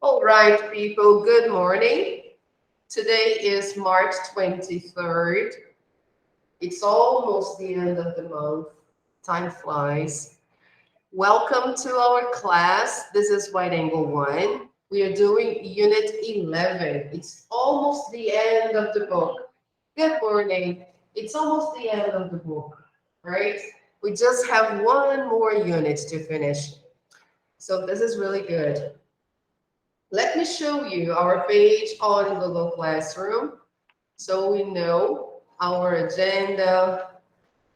All right, people, good morning. Today is March 23rd. It's almost the end of the month. Time flies. Welcome to our class. This is Wide Angle 1. We are doing Unit 11. It's almost the end of the book. Good morning. It's almost the end of the book, right? We just have one more unit to finish. So this is really good. Let me show you our page on Google Classroom so we know our agenda,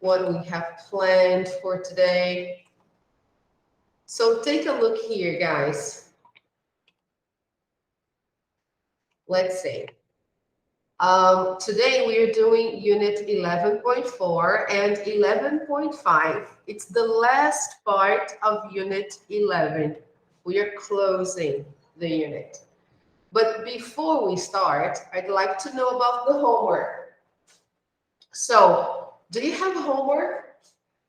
what we have planned for today. So take a look here, guys. Let's see. Today we are doing Unit 11.4 and 11.5. It's the last part of Unit 11. We are closing the unit. But before we start, I'd like to know about the homework. So, do you have homework?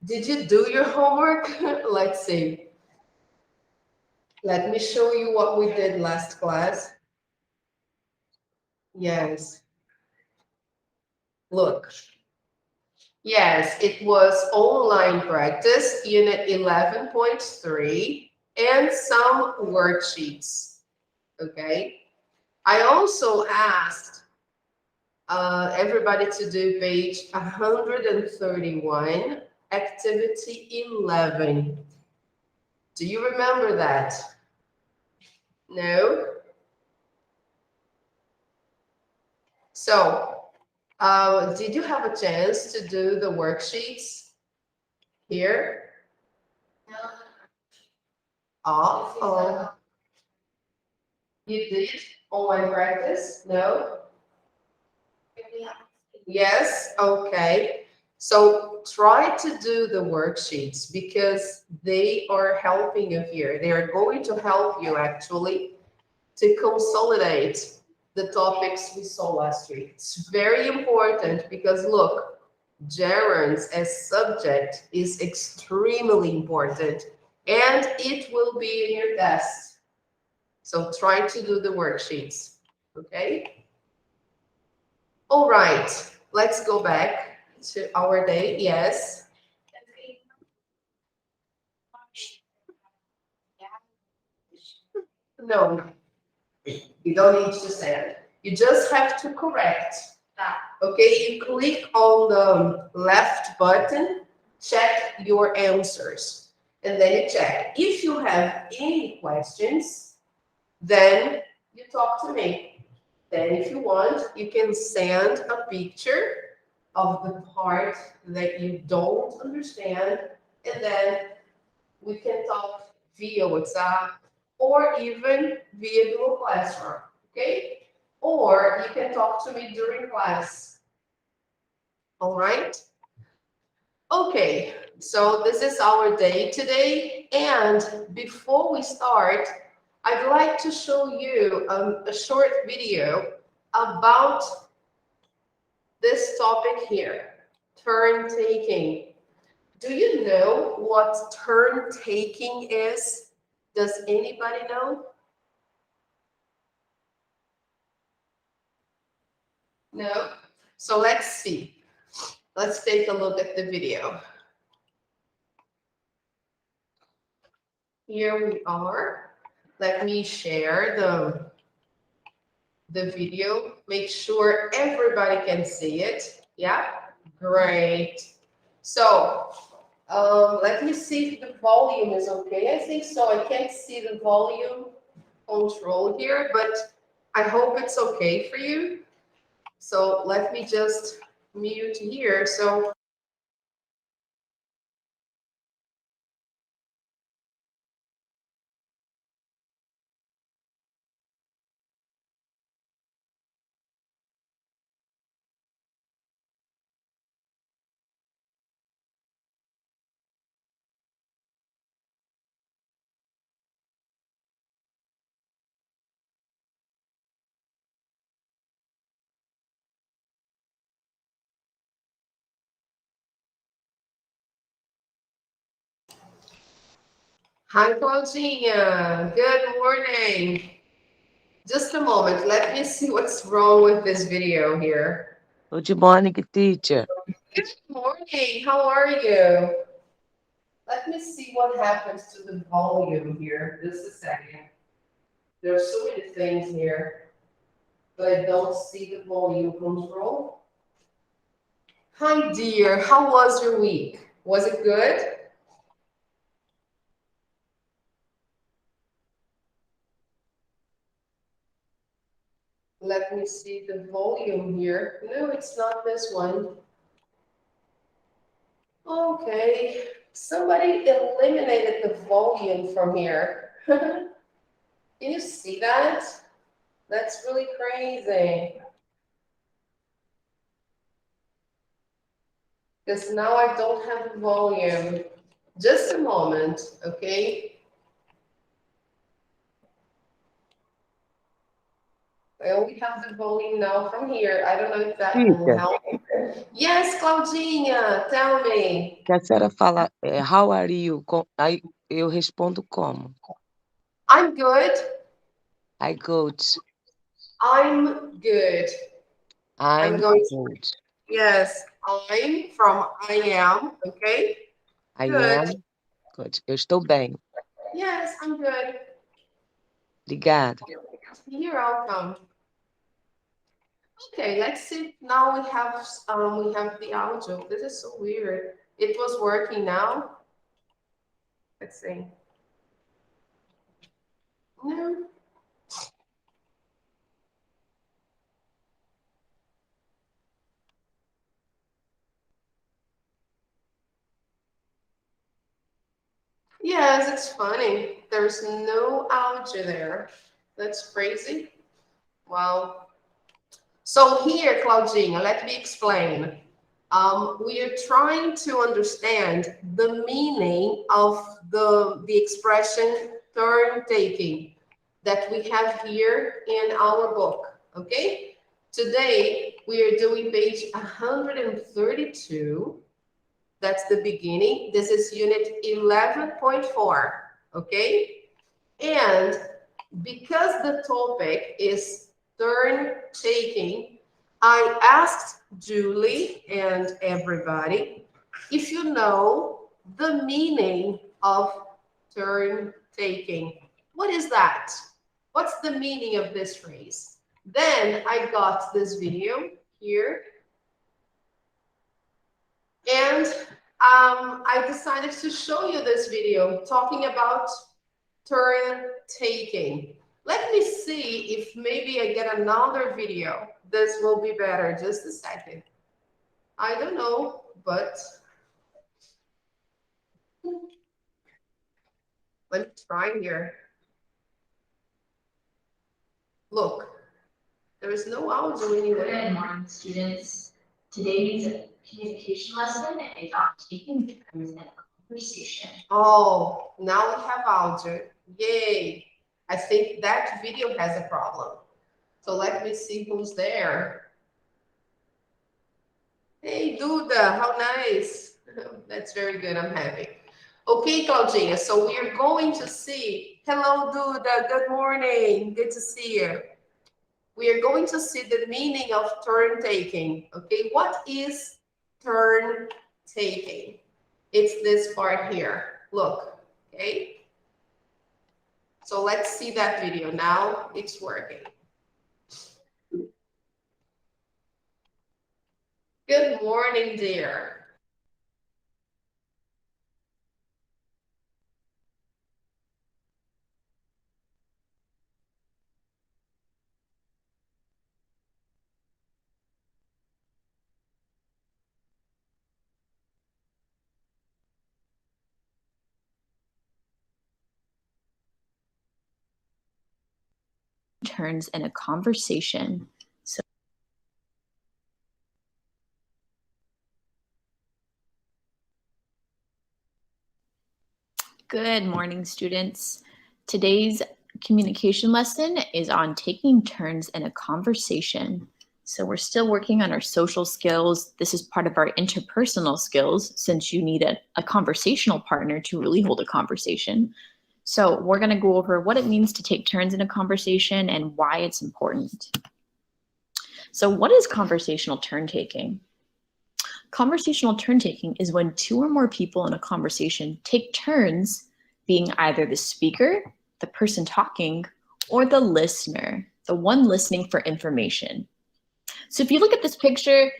Did you do your homework? Let's see. Let me show you what we did last class. Yes. Look. Yes, it was online practice, unit 11.3, and some worksheets. Okay. I also asked everybody to do page 131, activity 11. Do you remember that? No? So, did you have a chance to do the worksheets here? No. Oh, you did online practice? No? Yes, okay. So try to do the worksheets because they are helping you here. They are going to help you actually to consolidate the topics we saw last week. It's very important because look, gerunds as subject is extremely important and it will be in your test. So try to do the worksheets, okay? All right, let's go back to our day. Yes. No, you don't need to send. You just have to correct. Okay, you click on the left button, check your answers, and then you check. If you have any questions, then you talk to me. Then if you want, you can send a picture of the part that you don't understand, and then we can talk via WhatsApp or even via Google Classroom, okay? Or you can talk to me during class, all right? Okay, so this is our day today, and before we start, I'd like to show you a short video about this topic here, turn taking. Do you know what turn taking is? Does anybody know? No? So let's see. Let's take a look at the video. Here we are. Let me share the video. Make sure everybody can see it. Yeah? Great. So let me see if the volume is okay. I think so. I can't see the volume control here, but I hope it's okay for you. So let me just mute here. So hi, Claudinha. Good morning. Just a moment. Let me see what's wrong with this video here. Good morning, teacher. Good morning. How are you? Let me see what happens to the volume here. Just a second. There are so many things here, but I don't see the volume control. Hi, dear. How was your week? Was it good? Let me see the volume here. No, it's not this one. Okay. Somebody eliminated the volume from here. Can you see that? That's really crazy. Because now I don't have the volume. Just a moment, okay? I only have the volume now from here. I don't know if that will Teacher, help. Yes, Claudinha, tell me. que a senhora fala, how are you? Aí eu respondo como? I'm good. I good. I'm good. I'm I'm going to, good. yes, I'm from I am, okay? I Good. am good. Eu estou bem. Yes, I'm good. Obrigada. You're welcome. Okay, let's see. Now we have the audio. This is so weird. It was working now. Let's see. No. Yes, it's funny. There's no audio there. That's crazy. Wow. So here, Claudinha, let me explain. We are trying to understand the meaning of the expression turn taking that we have here in our book. Okay. Today we are doing page 132. That's the beginning. This is unit 11.4. Okay. And because the topic is turn taking, I asked Julie and everybody if you know the meaning of turn taking. What is that? What's the meaning of this phrase? Then I got this video here, and I decided to show you this video talking about turn taking. Let me see if maybe I get another video. This will be better. Just a second. I don't know, but let me try here. Look, there is no audio anywhere. Good morning, students. Today's communication lesson is on taking turns in a conversation. Oh, now we have audio. Yay. I think that video has a problem. So let me see who's there. Hey, Duda, how nice. That's very good. I'm happy. Okay, Claudinha, so we are going to see. Hello, Duda. Good morning. Good to see you. We are going to see the meaning of turn taking. Okay, what is turn taking? It's this part here. Look, okay? So let's see that video. Now it's working. Good morning, dear. Turns in a conversation. So good morning, students. Today's communication lesson is on taking turns in a conversation. So we're still working on our social skills. This is part of our interpersonal skills, since you need a conversational partner to really hold a conversation. So we're going to go over what it means to take turns in a conversation and why it's important. So what is conversational turn taking? Conversational turn taking is when two or more people in a conversation take turns being either the speaker, the person talking, or the listener, the one listening for information. So if you look at this picture,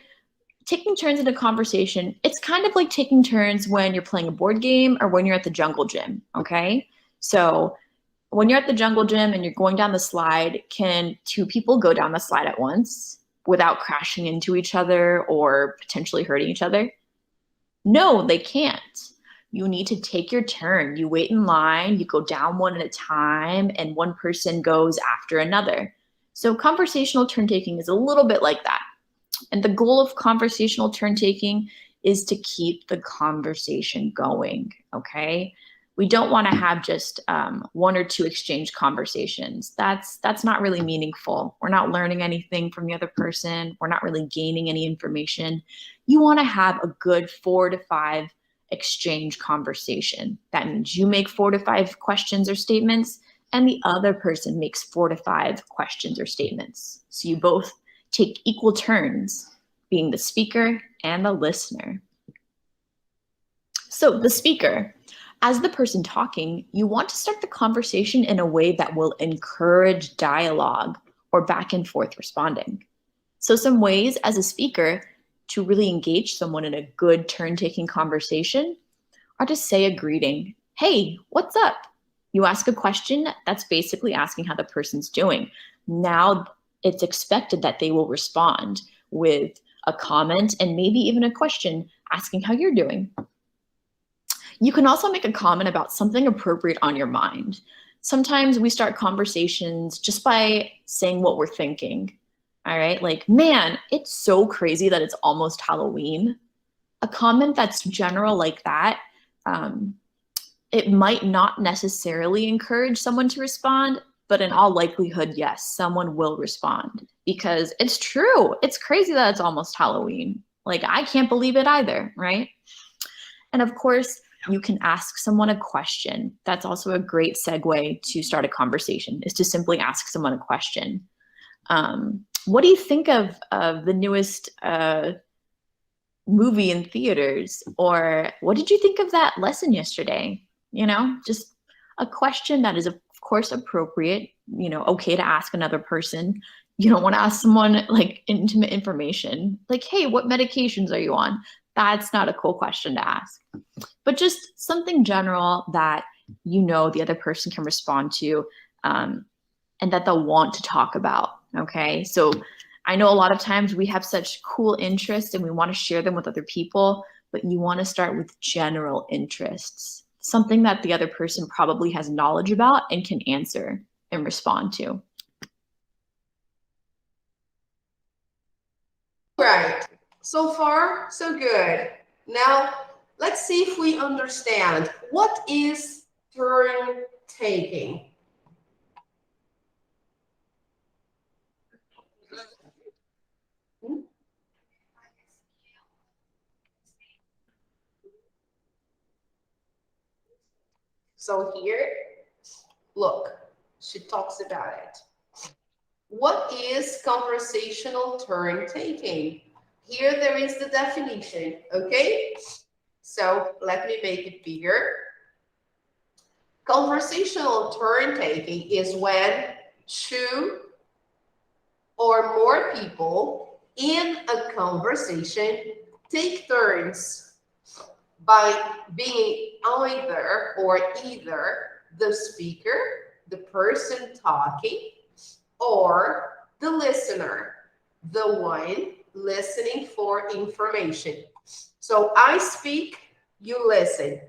taking turns in a conversation, it's kind of like taking turns when you're playing a board game or when you're at the jungle gym, okay? So when you're at the jungle gym and you're going down the slide, can two people go down the slide at once without crashing into each other or potentially hurting each other? No, they can't. You need to take your turn. You wait in line, you go down one at a time, and one person goes after another. So conversational turn taking is a little bit like that. And the goal of conversational turn taking is to keep the conversation going, okay? We don't want to have just one or two exchange conversations. That's not really meaningful. We're not learning anything from the other person. We're not really gaining any information. You want to have a good 4 to 5 exchange conversation. That means you make 4 to 5 questions or statements, and the other person makes 4 to 5 questions or statements. So you both take equal turns being the speaker and the listener. So the speaker, as the person talking, you want to start the conversation in a way that will encourage dialogue or back and forth responding. So some ways as a speaker to really engage someone in a good turn-taking conversation are to say a greeting. Hey, what's up? You ask a question, that's basically asking how the person's doing. Now it's expected that they will respond with a comment and maybe even a question asking how you're doing. You can also make a comment about something appropriate on your mind. Sometimes we start conversations just by saying what we're thinking. All right, like, man, it's so crazy that it's almost Halloween. A comment that's general like that, it might not necessarily encourage someone to respond, but in all likelihood, yes, someone will respond because it's true. It's crazy that it's almost Halloween. Like, I can't believe it either, right? And of course, you can ask someone a question. That's also a great segue to start a conversation, is to simply ask someone a question. What do you think of the newest movie in theaters? Or what did you think of that lesson yesterday? You know, just a question that is, of course, appropriate, you know, okay to ask another person. You don't want to ask someone like intimate information, like, hey, what medications are you on? That's not a cool question to ask. But just something general that you know the other person can respond to and that they'll want to talk about, okay? So I know a lot of times we have such cool interests and we want to share them with other people, but you want to start with general interests, something that the other person probably has knowledge about and can answer and respond to. Right. So far, so good. Now, let's see if we understand what is turn taking. So here, look, she talks about it. What is conversational turn taking? Here there is the definition, okay? So let me make it bigger. Conversational turn taking is when two or more people in a conversation take turns by being either the speaker, the person talking, or the listener, the one listening for information. So I speak, you listen.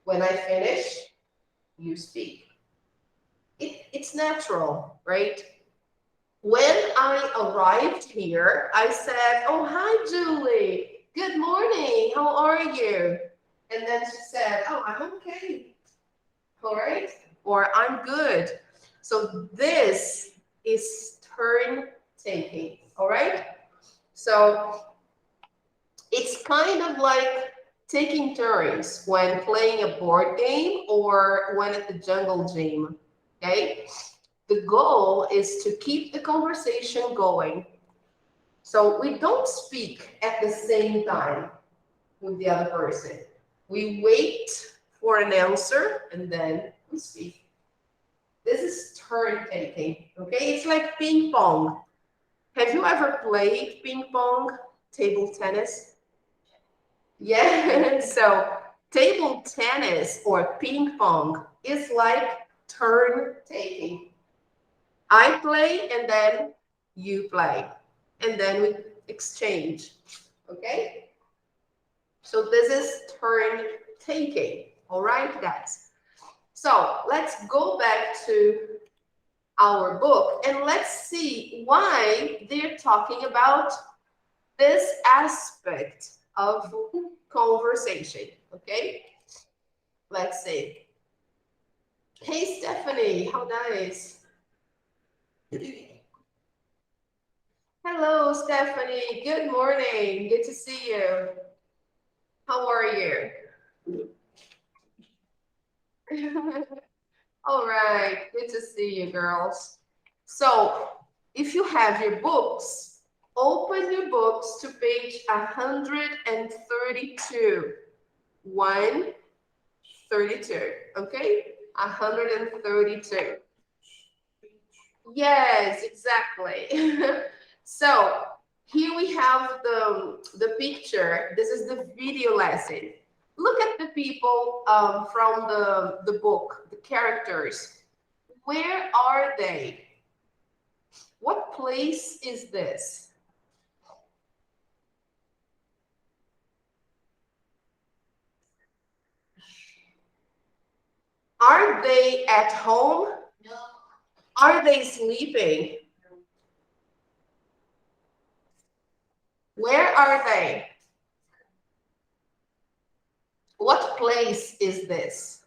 When I finish, you speak. It's natural, right? When I arrived here, I said, oh, hi, Julie. Good morning. How are you? And then she said, oh, I'm okay. All right. Or I'm good. So this is turn taking. All right. So it's kind of like taking turns when playing a board game or when at the jungle gym, okay? The goal is to keep the conversation going. So we don't speak at the same time with the other person. We wait for an answer and then we speak. This is turn taking, okay? It's like ping pong. Have you ever played ping pong, table tennis? Yeah, so table tennis or ping pong is like turn taking. I play and then you play, and then we exchange, okay? So this is turn taking, all right, guys? So let's go back to our book and let's see why they're talking about this aspect of conversation, okay? Let's see. Hey, Stephanie, how nice. Hello, Stephanie. Good morning. Good to see you. How are you? All right. Good to see you, girls. So, if you have your books, open your books to page 132. 132. Okay? 132. Yes, exactly. So here we have the picture. This is the video lesson. Look at the people from the book, the characters. Where are they? What place is this? Are they at home? No. Are they sleeping? Where are they? What place is this?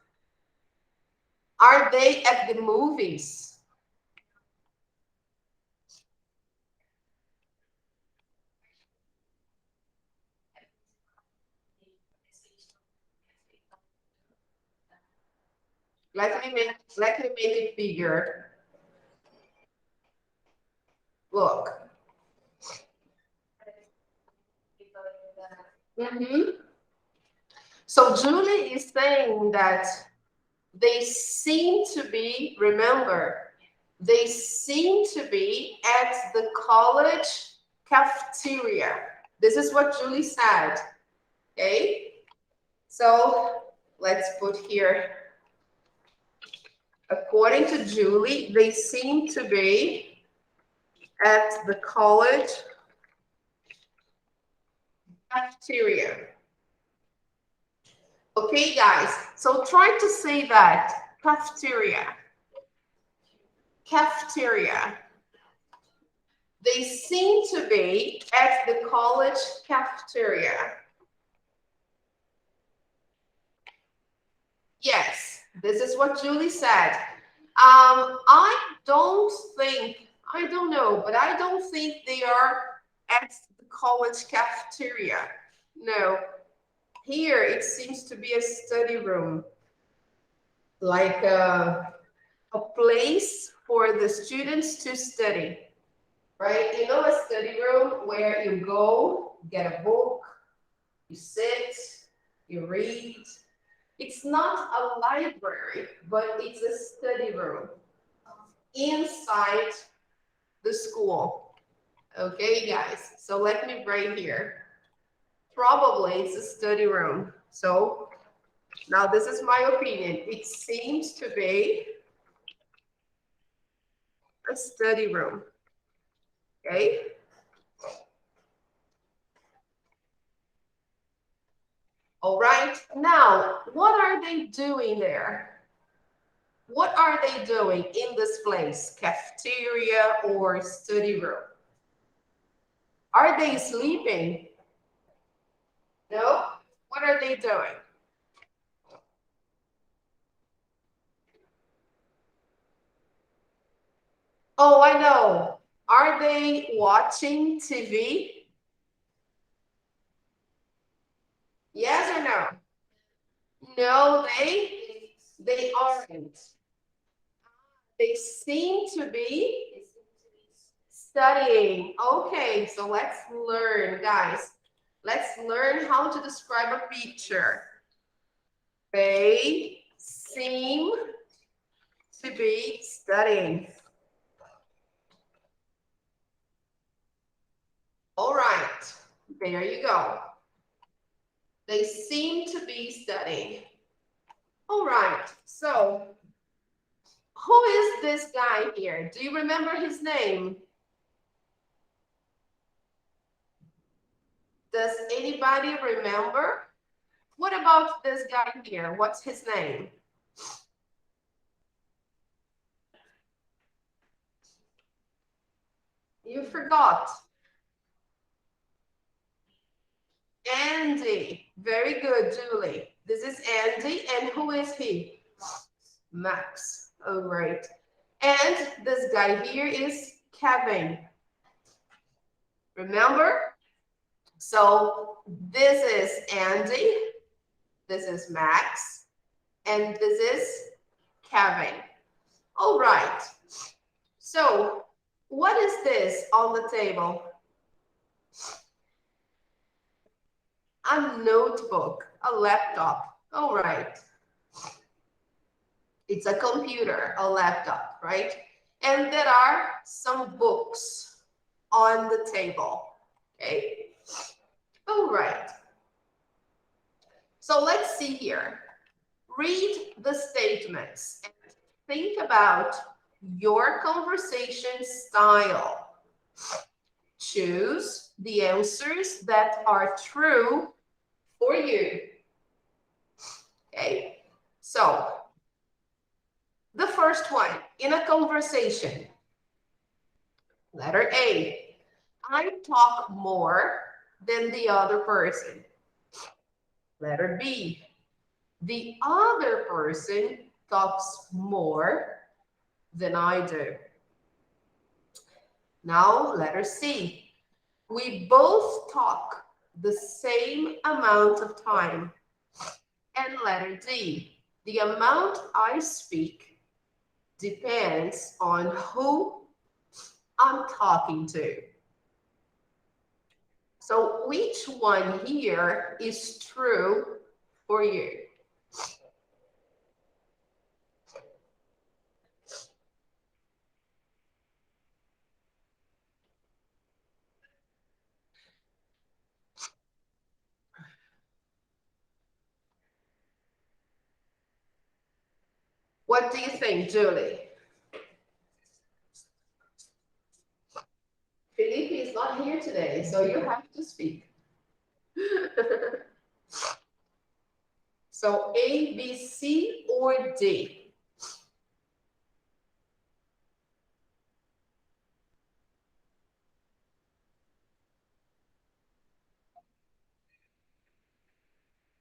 Are they at the movies? Let me make it bigger. Look. So Julie is saying that they seem to be, remember, they seem to be at the college cafeteria. This is what Julie said, okay? So let's put here, according to Julie, they seem to be at the college cafeteria. Okay, guys, so try to say that, cafeteria. Cafeteria. They seem to be at the college cafeteria. Yes, this is what Julie said. I don't know, but I don't think they are at the college cafeteria. No, here it seems to be a study room, like a place for the students to study, right? You know, a study room where you go, get a book, you sit, you read. It's not a library, but it's a study room inside the school. Okay, guys, so let me write here. Probably it's a study room. So now this is my opinion. It seems to be a study room. Okay. All right. Now, what are they doing there? What are they doing in this place? Cafeteria or study room? Are they sleeping? No? What are they doing? Oh, I know. Are they watching TV? Yes or no? No, they aren't. They seem to be studying. Okay, so let's learn, guys. Let's learn how to describe a picture. They seem to be studying. All right, there you go. They seem to be studying. All right, so who is this guy here? Do you remember his name? Does anybody remember? What about this guy here? What's his name? You forgot. Andy. Very good, Julie. This is Andy, and who is he? Max. Oh, right. And this guy here is Kevin. Remember? So this is Andy, this is Max, and this is Kevin. All right. So what is this on the table? A notebook, a laptop. All right. It's a computer, a laptop, right? And there are some books on the table. Okay. All right. So let's see here. Read the statements and think about your conversation style. Choose the answers that are true for you. Okay, so the first one, in a conversation. Letter A, I talk more than the other person. Letter B, the other person talks more than I do. Now, letter C. We both talk the same amount of time. And letter D. The amount I speak depends on who I'm talking to. So which one here is true for you? What do you think, Julie? Felipe is not here today, so you have to speak. So A, B, C, or D?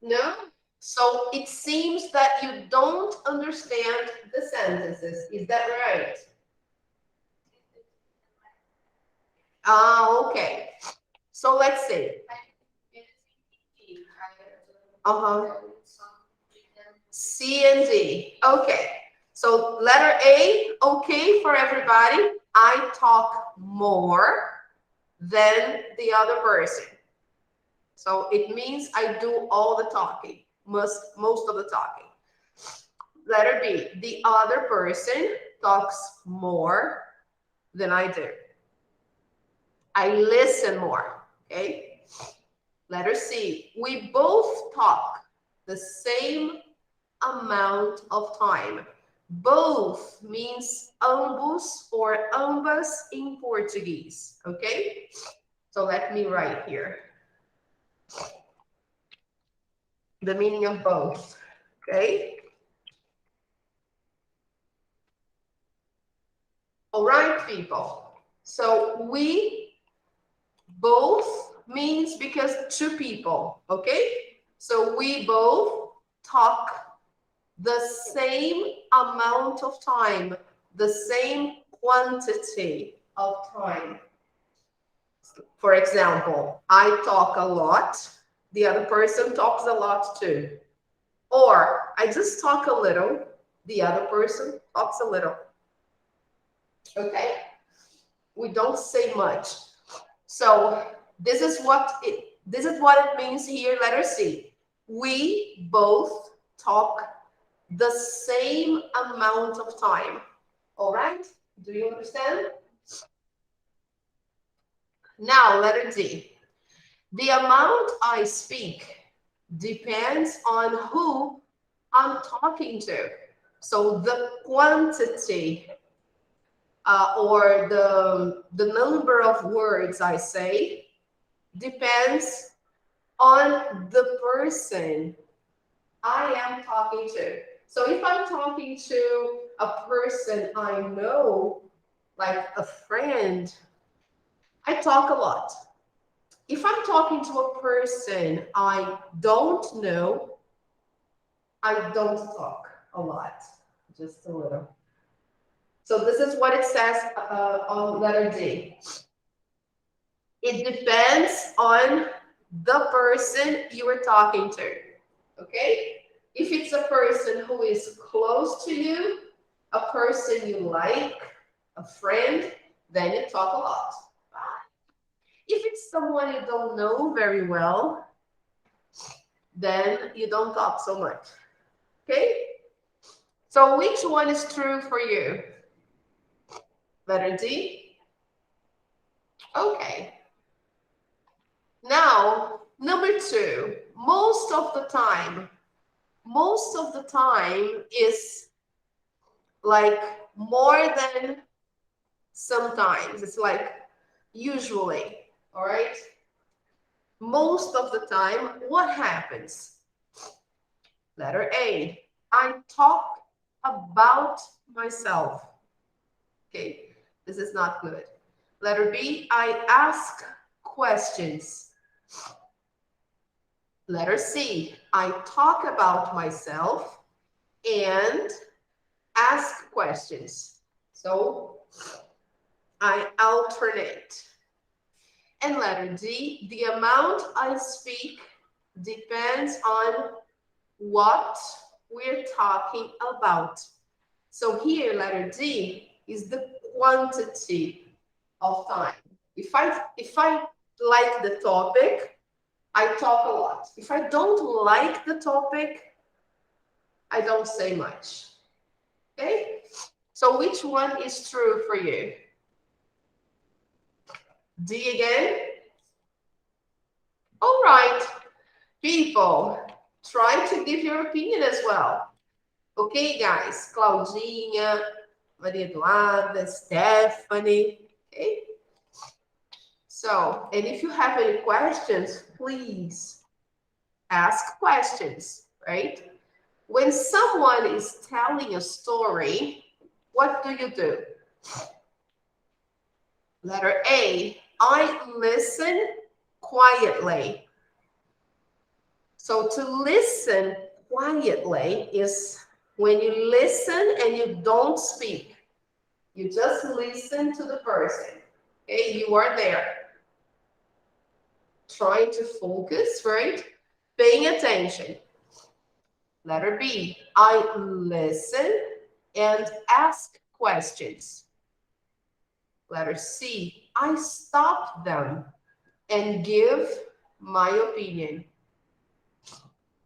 No? So it seems that you don't understand the sentences. Is that right? Ah, okay. So let's see. C and D. Okay. So letter A, okay for everybody. I talk more than the other person. So it means I do all the talking, most of the talking. Letter B, the other person talks more than I do. I listen more, okay? Letter C, we both talk the same amount of time. Both means ambos or ambas in Portuguese, okay? So let me write here the meaning of both, okay? All right, people. So we both means because two people, okay? So we both talk the same amount of time, the same quantity of time. For example, I talk a lot the other person talks a lot too. Or I just talk a little, the other person talks a little. Okay? We don't say much. So this is what it means here, letter C. We both talk the same amount of time. All right? Do you understand? Now, letter D. The amount I speak depends on who I'm talking to. So the quantity or the number of words I say depends on the person I am talking to. So if I'm talking to a person I know, like a friend, I talk a lot. If I'm talking to a person I don't know, I don't talk a lot, just a little. So this is what it says on letter D. It depends on the person you are talking to, okay? If it's a person who is close to you, a person you like, a friend, then you talk a lot. If it's someone you don't know very well, then you don't talk so much, okay? So which one is true for you? Letter D? Okay. Now, number 2, most of the time is like more than sometimes. It's like usually, all right? Most of the time, what happens? Letter A, I talk about myself. Okay, this is not good. Letter B, I ask questions. Letter C, I talk about myself and ask questions. So I alternate. And letter D, the amount I speak depends on what we're talking about. So here, letter D is the quantity of time. If I like the topic, I talk a lot. If I don't like the topic, I don't say much. Okay? So which one is true for you? D again? All right, people, try to give your opinion as well. Okay, guys? Claudinha, Maria Eduarda, Stephanie, okay? So, and if you have any questions, please ask questions, right? When someone is telling a story, what do? Letter A, I listen quietly. So to listen quietly is when you listen and you don't speak. You just listen to the person. Okay, you are there. Trying to focus, right? Paying attention. Letter B, I listen and ask questions. Letter C, I stop them and give my opinion.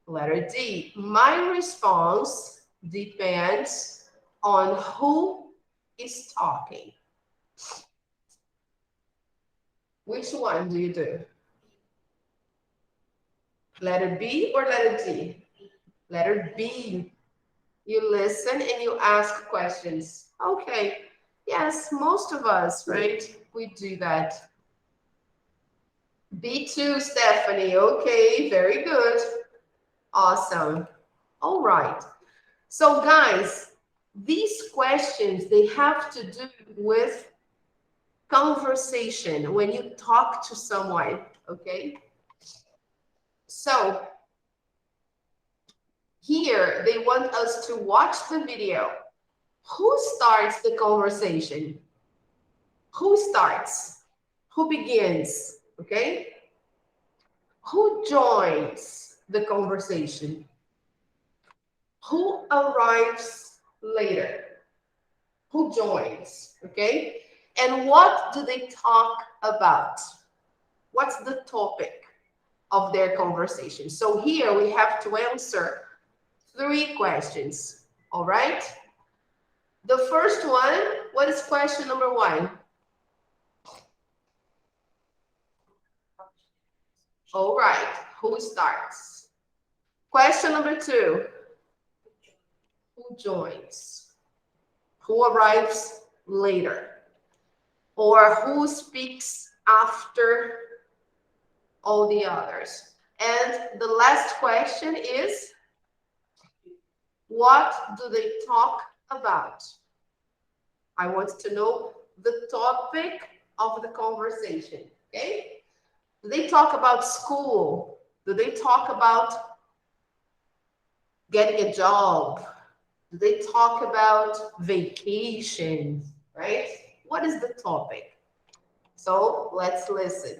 Letter D, my response depends on who is talking. Which one do you do? Letter B or letter D? Letter B. You listen and you ask questions. Okay. Yes, most of us, right? We do that. B2, Stephanie. Okay, very good. Awesome. All right. So guys, these questions, they have to do with conversation when you talk to someone, okay? So here, they want us to watch the video. Who starts the conversation? Who starts? Who begins? Okay? Who joins the conversation? Who arrives later? Who joins, okay? And what do they talk about? What's the topic of their conversation? So here we have to answer 3 questions, all right? The first one, what is question number 1? All right, who starts? Question number 2, who joins? Who arrives later? Or who speaks after all the others? And the last question is, what do they talk about? I want to know the topic of the conversation, okay? Do they talk about school? Do they talk about getting a job? Do they talk about vacation, right? What is the topic? So let's listen.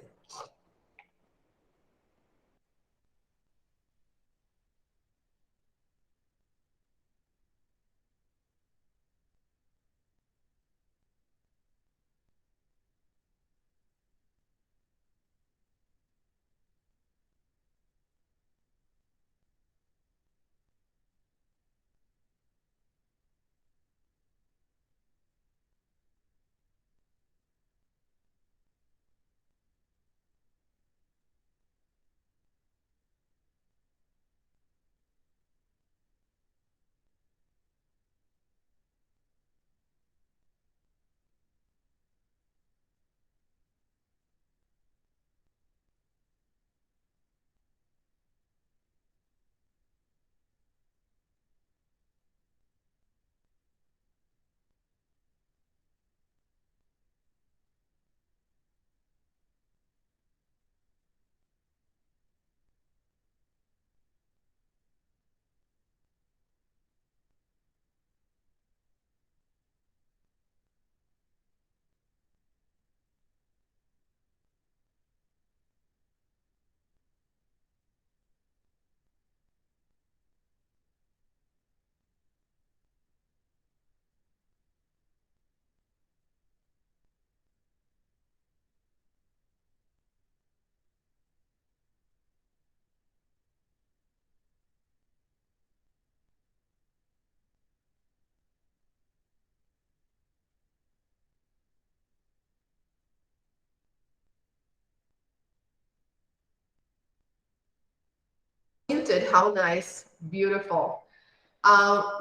Muted, how nice, beautiful.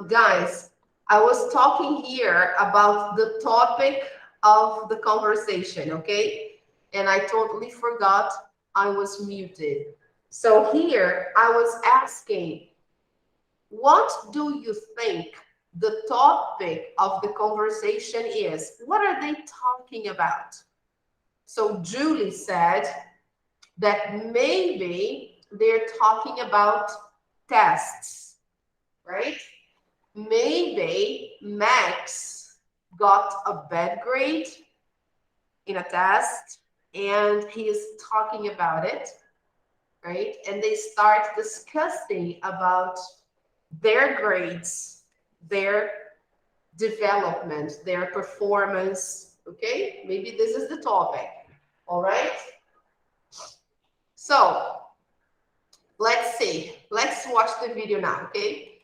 Guys, I was talking here about the topic of the conversation, okay? And I totally forgot I was muted. So here I was asking, what do you think the topic of the conversation is? What are they talking about? So Julie said that maybe they're talking about tests, right? Maybe Max got a bad grade in a test and he is talking about it, right? And they start discussing about their grades, their development, their performance, okay? Maybe this is the topic, all right? So let's see. Let's watch the video now, okay?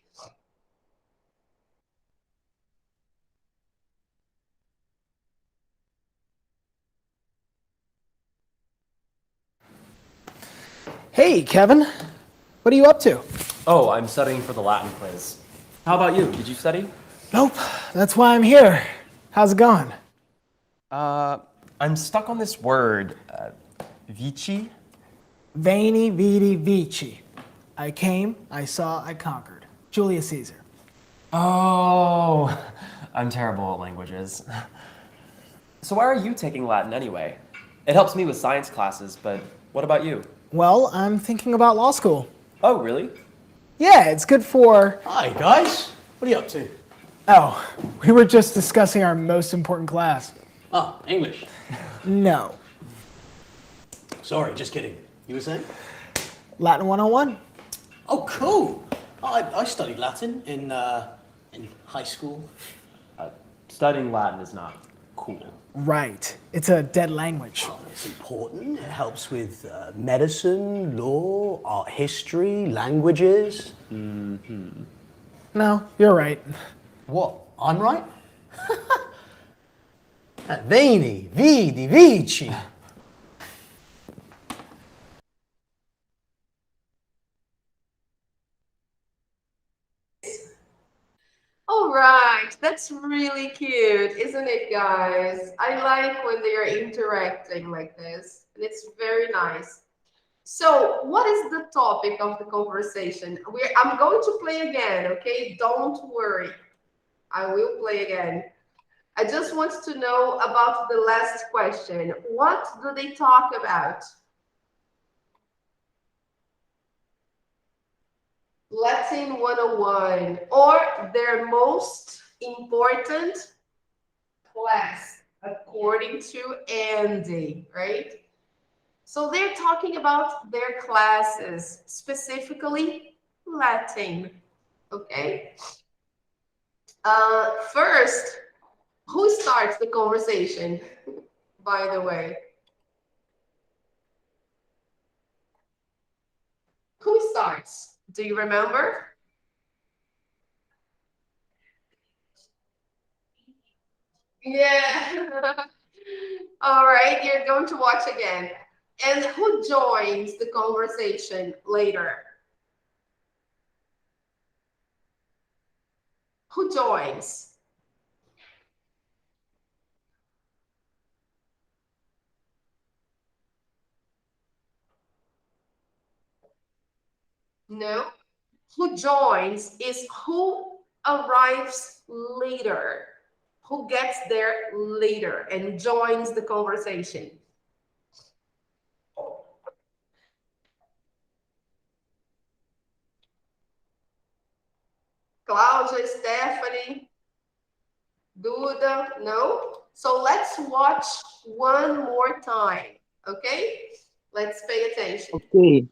Hey, Kevin. What are you up to? Oh, I'm studying for the Latin quiz. How about you? Did you study? Nope. That's why I'm here. How's it going? I'm stuck on this word, vici. Veni, vidi, vici. I came, I saw, I conquered. Julius Caesar. Oh, I'm terrible at languages. So why are you taking Latin anyway? It helps me with science classes, but what about you? Well, I'm thinking about law school. Oh, really? Yeah, it's good for... Hi, guys. What are you up to? Oh, we were just discussing our most important class. Oh, English. No. Sorry, just kidding. You were saying? Latin 101. Oh, cool. I studied Latin in high school. Studying Latin is not cool. Right. It's a dead language. It's important. It helps with medicine, law, art history, languages. No, you're right. What? I'm right? Veni, vidi, vici. All right, that's really cute, isn't it, guys? I like when they are interacting like this, and it's very nice. So, what is the topic of the conversation? I'm going to play again, okay? Don't worry. I will play again. I just want to know about the last question. What do they talk about? Latin 101, or their most important class, according to Andy, right? So they're talking about their classes, specifically Latin, okay? First, who starts the conversation, by the way? Who starts? Do you remember? Yeah. All right, you're going to watch again. And who joins the conversation later? Who joins? No. Who joins is who arrives later, who gets there later and joins the conversation. Claudia, Stephanie, Duda, no? So let's watch one more time, okay? Let's pay attention. Okay.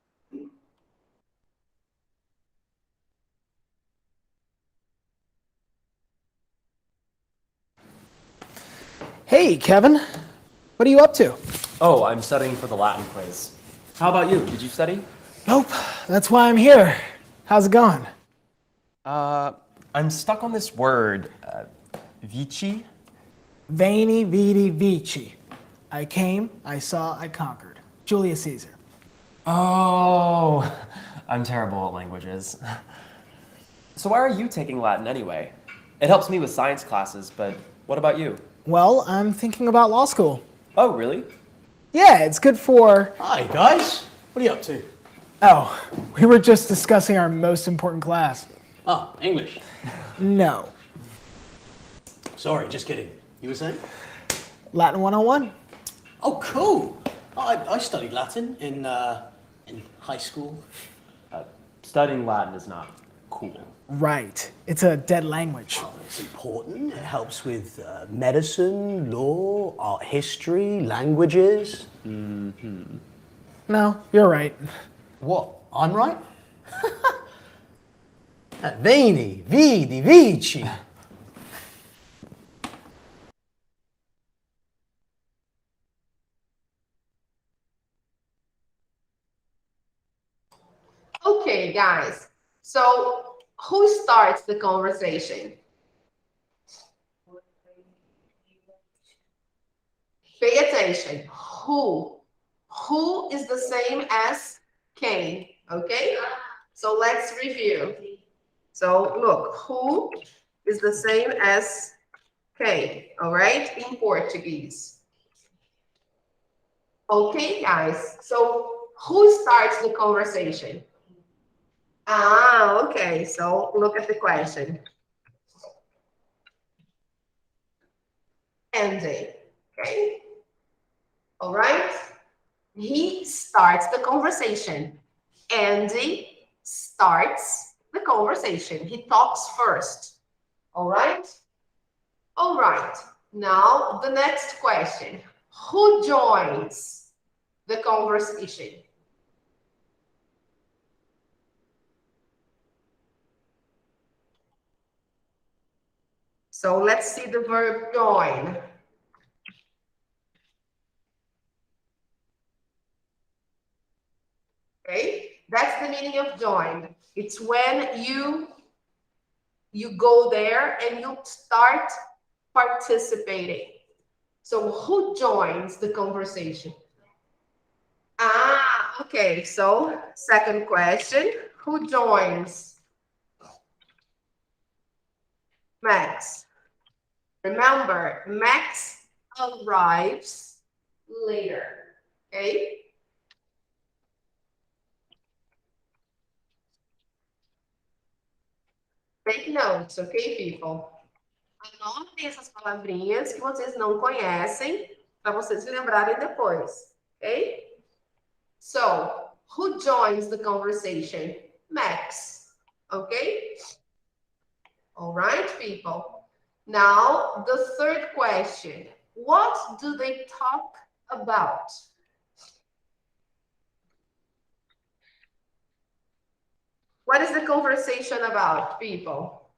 Hey, Kevin. What are you up to? Oh, I'm studying for the Latin quiz. How about you? Did you study? Nope. That's why I'm here. How's it going? I'm stuck on this word, vici. Veni, vidi, vici. I came, I saw, I conquered. Julius Caesar. Oh, I'm terrible at languages. So why are you taking Latin anyway? It helps me with science classes, but what about you? Well, I'm thinking about law school. Oh, really? Yeah, it's good for... Hi, guys. What are you up to? Oh, we were just discussing our most important class. Ah, English. No. Sorry, just kidding. You were saying? Latin 101. Oh, cool. I studied Latin in high school. Studying Latin is not cool. Right. It's a dead language. It's important. It helps with medicine, law, art history, languages. No, you're right. What? I'm right? Veni, vidi, vici. Okay, guys. So who starts the conversation? Pay attention. Who? Who is the same as quem? Okay? So let's review. So look, who is the same as quem? All right? In Portuguese. Okay, guys. So who starts the conversation? Ah, okay. So look at the question. Andy. Okay. All right. He starts the conversation. Andy starts the conversation. He talks first. All right. All right. Now the next question. Who joins the conversation? So let's see the verb join. Okay, that's the meaning of join. It's when you go there and you start participating. So who joins the conversation? Ah, okay. So second question, who joins? Max. Remember, Max arrives later. Okay? Take notes, okay, people? Anotem essas palavrinhas que vocês não conhecem para vocês se lembrarem depois, ok? So, who joins the conversation? Max, okay? All right, people. Now, the third question. What do they talk about? What is the conversation about, people?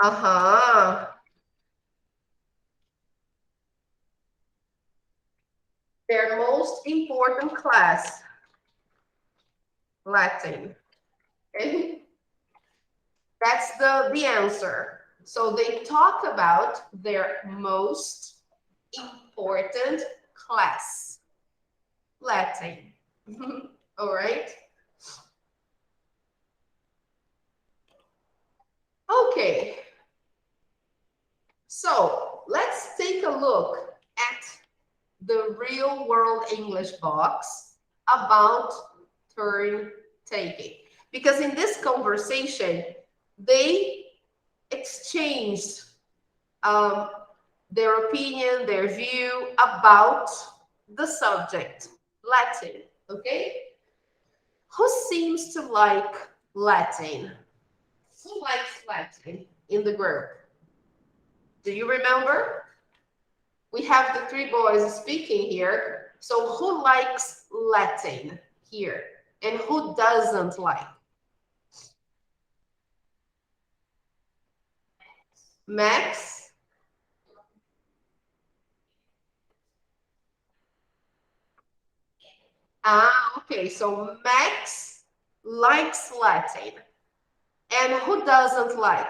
Uh-huh. Their most important class, Latin. Okay? That's the answer. So they talk about their most important class, Latin. All right. Okay. So let's take a look at the real world English box about turn taking. Because in this conversation, they exchanged their opinion, their view about the subject, Latin, okay? Who seems to like Latin? Who likes Latin in the group? Do you remember? We have the three boys speaking here. So who likes Latin here? And who doesn't like? Max? Ah, okay. So Max likes Latin. And who doesn't like?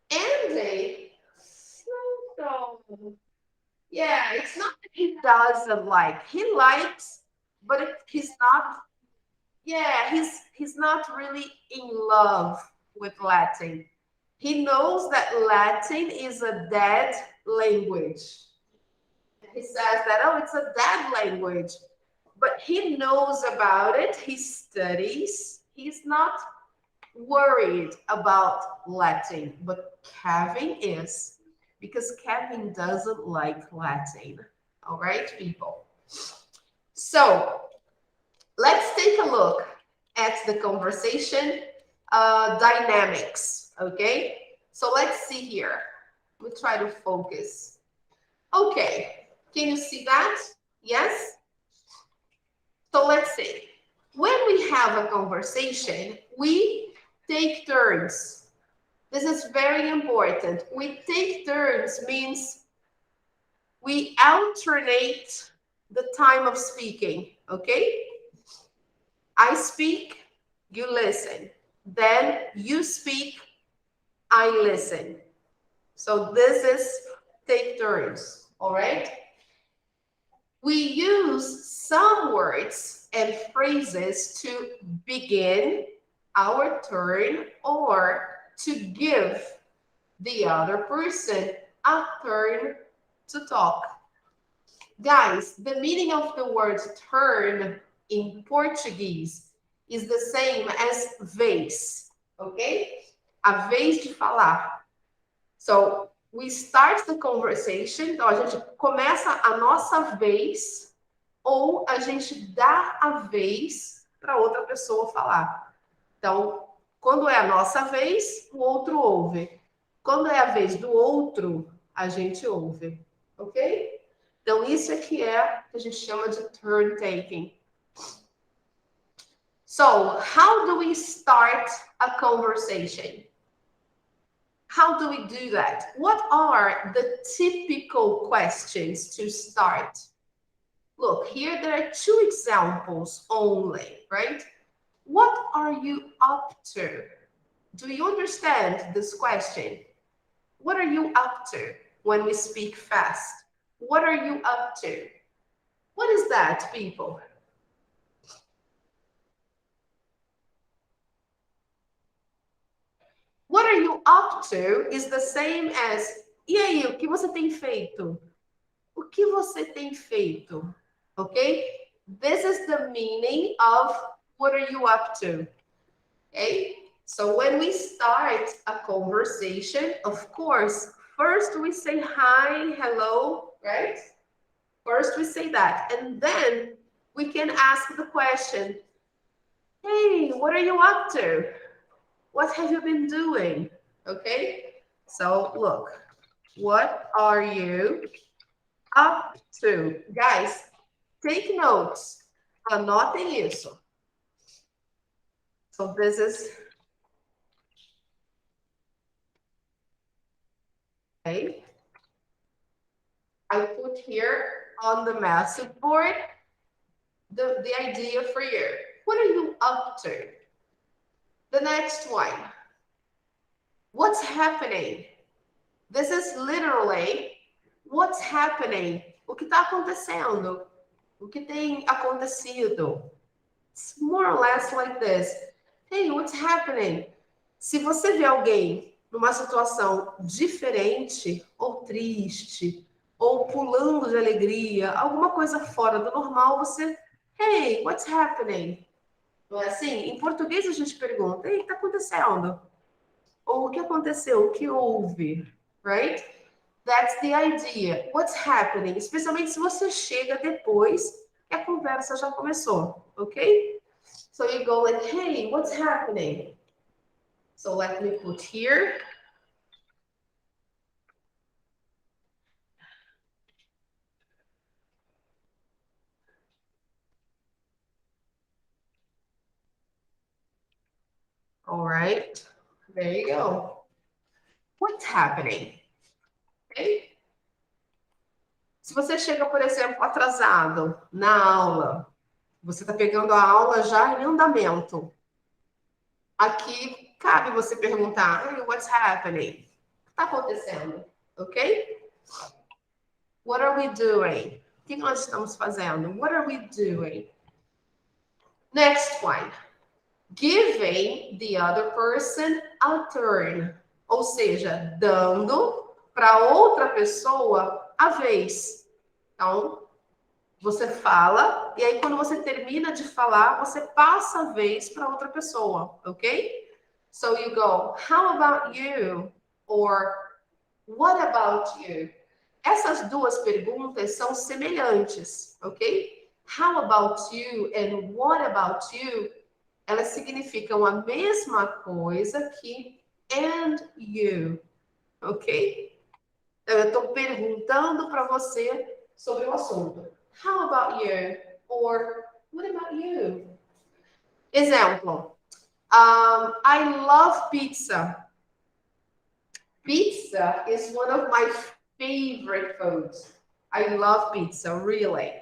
Andy. So, yeah, it's not that he doesn't like. He likes, but he's not. Yeah, he's not really in love with Latin. He knows that Latin is a dead language. He says that, oh, it's a dead language. But he knows about it. He studies. He's not worried about Latin, but Kevin is, because Kevin doesn't like Latin. All right, people. So let's take a look at the conversation dynamics, okay? So let's see here. We'll try to focus. Okay, can you see that? Yes? So let's see. When we have a conversation, we take turns. This is very important. We take turns means we alternate the time of speaking, okay? I speak, you listen. Then you speak, I listen. So this is take turns, all right? We use some words and phrases to begin our turn or to give the other person a turn to talk. Guys, the meaning of the word turn in Portuguese is the same as vez, okay? A vez de falar. So, we start the conversation, então a gente começa a nossa vez ou a gente dá a vez para outra pessoa falar. Então, quando é a nossa vez, o outro ouve. Quando é a vez do outro, a gente ouve, ok? Então, isso é que a gente chama de turn taking. So, how do we start a conversation? How do we do that? What are the typical questions to start? Look, here there are 2 examples only, right? What are you up to? Do you understand this question? What are you up to when we speak fast? What are you up to? What is that, people? What are you up to is the same as, e aí, o que você tem feito? O que você tem feito? Okay? This is the meaning of what are you up to? Okay? So when we start a conversation, of course, first we say hi, hello, right? First we say that, and then we can ask the question, hey, what are you up to? What have you been doing? Okay? So look, what are you up to? Guys, take notes. Anotem isso. So this is, okay. I put here on the message board the idea for you. What are you up to? The next one. What's happening? This is literally what's happening. O que está acontecendo? O que tem acontecido? It's more or less like this. Hey, what's happening? Se você vê alguém numa situação diferente, ou triste, ou pulando de alegria, alguma coisa fora do normal, você, hey, what's happening? Não é assim? Em português a gente pergunta, ei, o que está acontecendo? Ou o que aconteceu? O que houve? Right? That's the idea. What's happening? Especialmente se você chega depois que a conversa já começou, ok? So you go like, hey, what's happening? So let me put here. All right, there you go. What's happening? Okay? Se você chega, por exemplo, atrasado na aula, você está pegando a aula já em andamento. Aqui cabe você perguntar, hey, what's happening? O que está acontecendo? Ok? What are we doing? O que nós estamos fazendo? What are we doing? Next one. Giving the other person a turn. Ou seja, dando para outra pessoa a vez. Então, você fala, e aí quando você termina de falar, você passa a vez para outra pessoa, ok? So you go, how about you? Or what about you? Essas 2 perguntas são semelhantes, ok? How about you and what about you? Elas significam a mesma coisa que and you, ok? Então, eu estou perguntando para você sobre o assunto. How about you? Or what about you? Exemplo. I love pizza. Pizza is one of my favorite foods. I love pizza, really.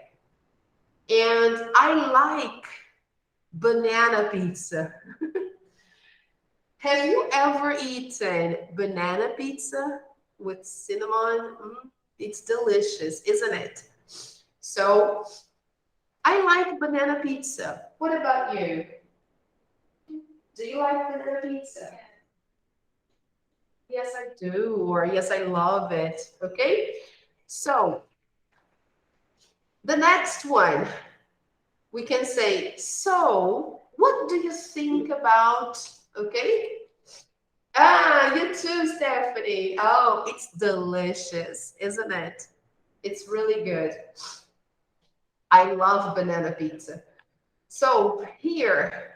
And I like banana pizza. Have you ever eaten banana pizza with cinnamon? It's delicious, isn't it? So, I like banana pizza. What about you? Do you like banana pizza? Yes, I do, or yes, I love it, okay? So, the next one, we can say, so, what do you think about, okay? Ah, you too, Stephanie. Oh, it's delicious, isn't it? It's really good. I love banana pizza. So, here,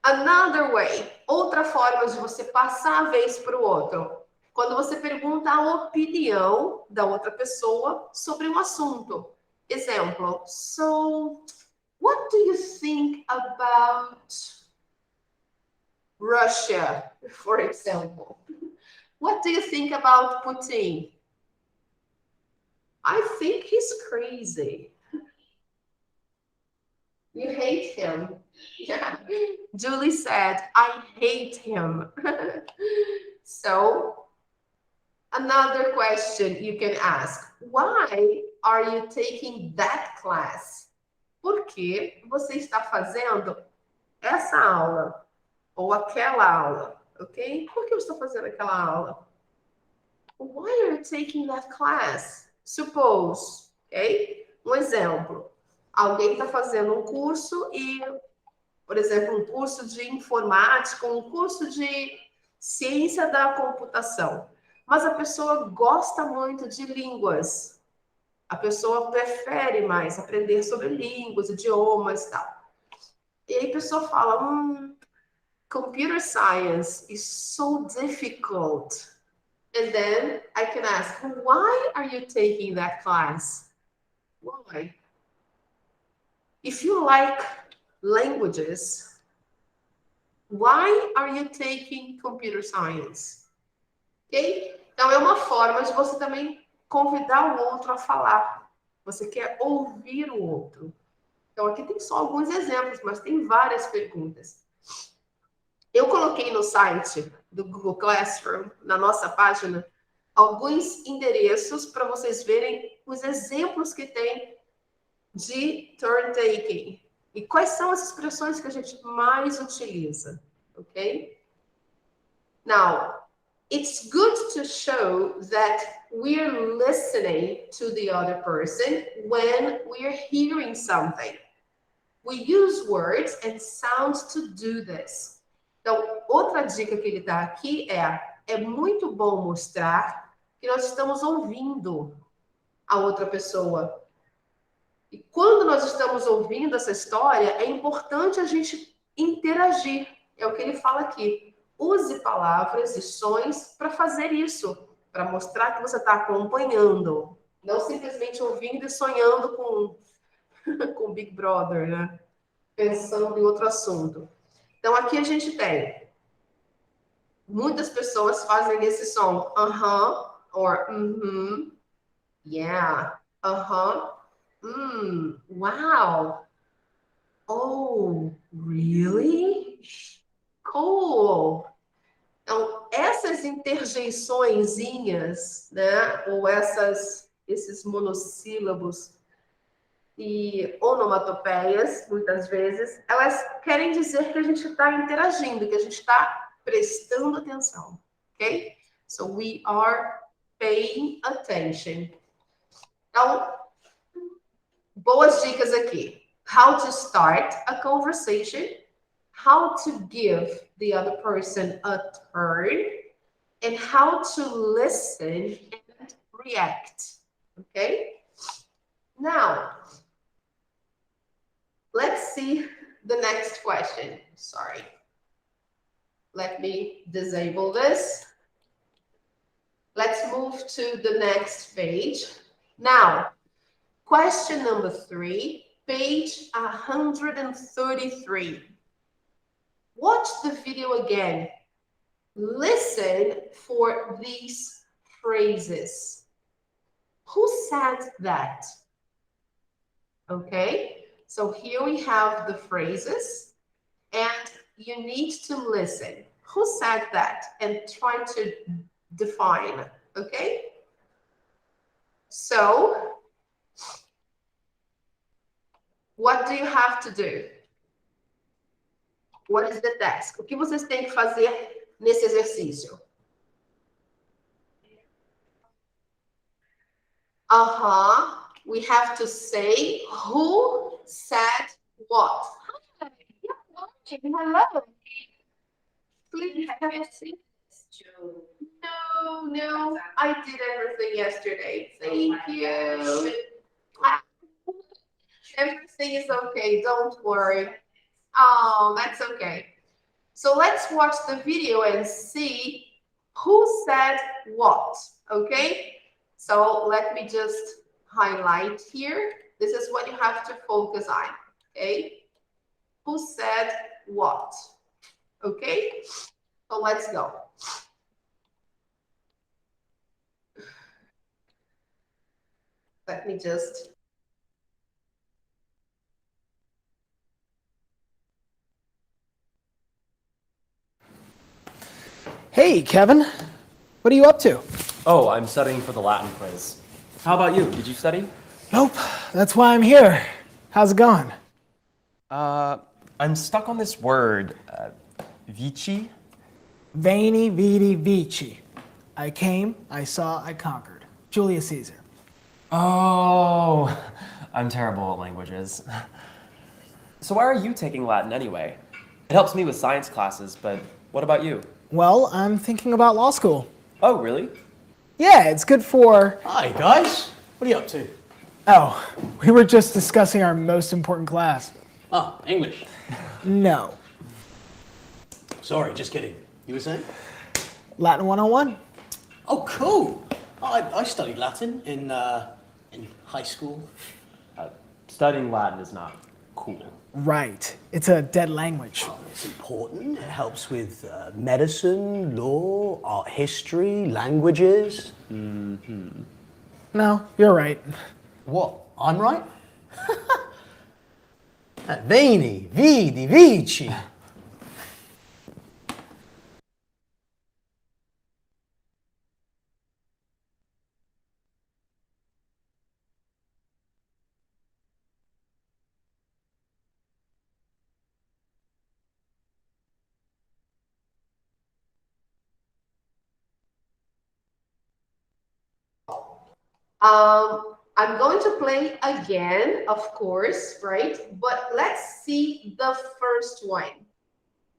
another way, outra forma de você passar a vez para o outro. Quando você pergunta a opinião da outra pessoa sobre um assunto. Exemplo, so, What do you think about Russia, for example? What do you think about Putin? I think he's crazy. You hate him. Yeah. Julie said, I hate him. So, another question you can ask. Why are you taking that class? Por que você está fazendo essa aula? Ou aquela aula, ok? Por que você está fazendo aquela aula? Why are you taking that class? Suppose, ok? Um exemplo. Alguém está fazendo um curso e, por exemplo, um curso de informática, um curso de ciência da computação. Mas a pessoa gosta muito de línguas. A pessoa prefere mais aprender sobre línguas, idiomas e tal. E aí a pessoa fala, computer science is so difficult. And then I can ask, why are you taking that class? Why? If you like languages, why are you taking computer science? Ok? Então, é uma forma de você também convidar o outro a falar. Você quer ouvir o outro. Então, aqui tem só alguns exemplos, mas tem várias perguntas. Eu coloquei no site do Google Classroom, na nossa página, alguns endereços para vocês verem os exemplos que tem de turn taking. E quais são as expressões que a gente mais utiliza, ok? Now, it's good to show that we're listening to the other person when we're hearing something. We use words and sounds to do this. Então, outra dica que ele dá aqui é muito bom mostrar que nós estamos ouvindo a outra pessoa. E quando nós estamos ouvindo essa história, é importante a gente interagir. É o que ele fala aqui. Use palavras e sons para fazer isso, para mostrar que você está acompanhando. Não simplesmente ouvindo e sonhando com Big Brother, né? Pensando em outro assunto. Então, aqui a gente tem. Muitas pessoas fazem esse som. Or yeah. Wow. Oh, really? Cool. Então, essas interjeiçõezinhas, né? Ou esses monossílabos e onomatopeias, muitas vezes, elas querem dizer que a gente está interagindo, que a gente está prestando atenção, ok? So we are paying attention. Então, boas dicas aqui. How to start a conversation, how to give the other person a turn, and how to listen and react, okay? Now, let's see the next question. Sorry. Let me disable this. Let's move to the next page. Now, question number 3, page 133. Watch the video again. Listen for these phrases. Who said that? Okay, so here we have the phrases, and you need to listen. Who said that? And try to define, okay? So, what do you have to do? What is the task? O que vocês têm que fazer nesse exercício? We have to say who said what. Hi, hello. Please have a seat. No, I did everything yesterday. Thank you. Everything is okay, don't worry. Oh, that's okay. So let's watch the video and see who said what, okay? So let me just highlight here. This is what you have to focus on, Okay? Who said what? Okay? So let's go. Let me just... Hey, Kevin. What are you up to? Oh, I'm studying for the Latin quiz. How about you? Did you study? Nope. That's why I'm here. How's it going? I'm stuck on this word, vici. Veni, vidi, vici. I came, I saw, I conquered. Julius Caesar. Oh, I'm terrible at languages. So why are you taking Latin anyway? It helps me with science classes, but what about you? Well, I'm thinking about law school. Oh, really? Yeah, it's good for... Hi, guys. What are you up to? Oh, we were just discussing our most important class. Oh, English. No. Sorry, just kidding. You were saying? Latin 101. Oh, cool. I studied Latin in high school. Studying Latin is not cool. Right. It's a dead language. It's important. It helps with medicine, law, art history, languages. No, you're right. What? I'm right? Veni, vidi, vici. I'm going to play again, of course, right? But let's see the first one.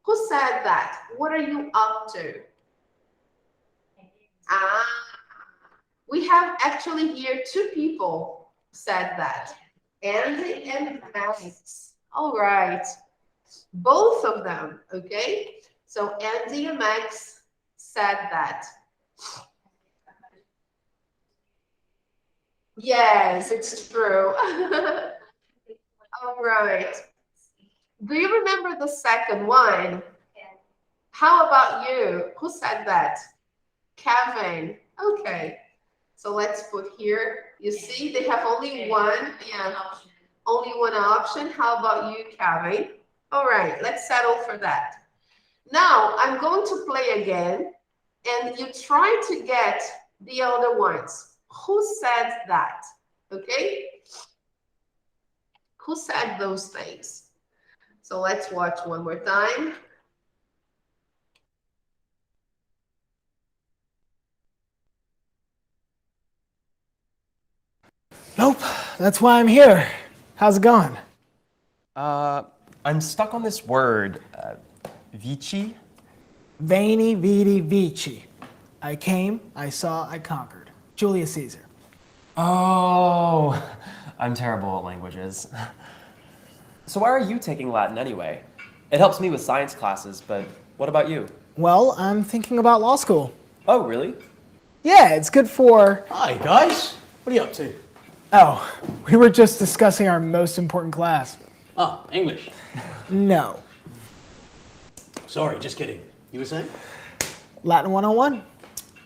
Who said that? What are you up to? Ah, we have actually here two people said that. Andy and Max. All right. Both of them, okay? So Andy and Max said that. Yes, it's true. All right. Do you remember the second one? How about you? Who said that? Kevin. Okay. So let's put here. You see, they have only one. Yeah, only one option. How about you, Kevin? All right, let's settle for that. Now, I'm going to play again, and you try to get the other ones. Who said that? Okay? Who said those things? So let's watch one more time. Nope. That's why I'm here. How's it going? I'm stuck on this word, vici. Veni, vidi, vici. I came, I saw, I conquered. Julius Caesar. Oh, I'm terrible at languages. So why are you taking Latin anyway? It helps me with science classes, but what about you? Well, I'm thinking about law school. Oh, really? Yeah, it's good for... Hi, guys. What are you up to? Oh, we were just discussing our most important class. Oh, English. No. Sorry, just kidding. You were saying? Latin 101.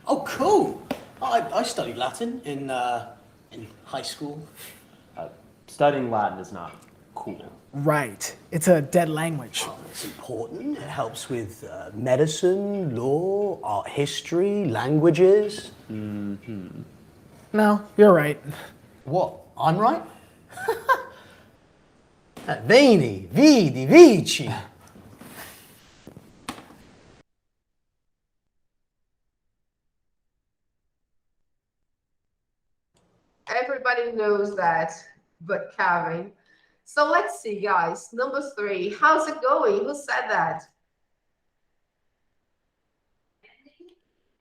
Oh, cool. I studied Latin in high school. Studying Latin is not cool. Right. It's a dead language. It's important. It helps with medicine, law, art history, languages. No, you're right. What? I'm right? Veni, vidi, vici. Everybody knows that, but Kevin. So let's see, guys. Number 3. How's it going? Who said that?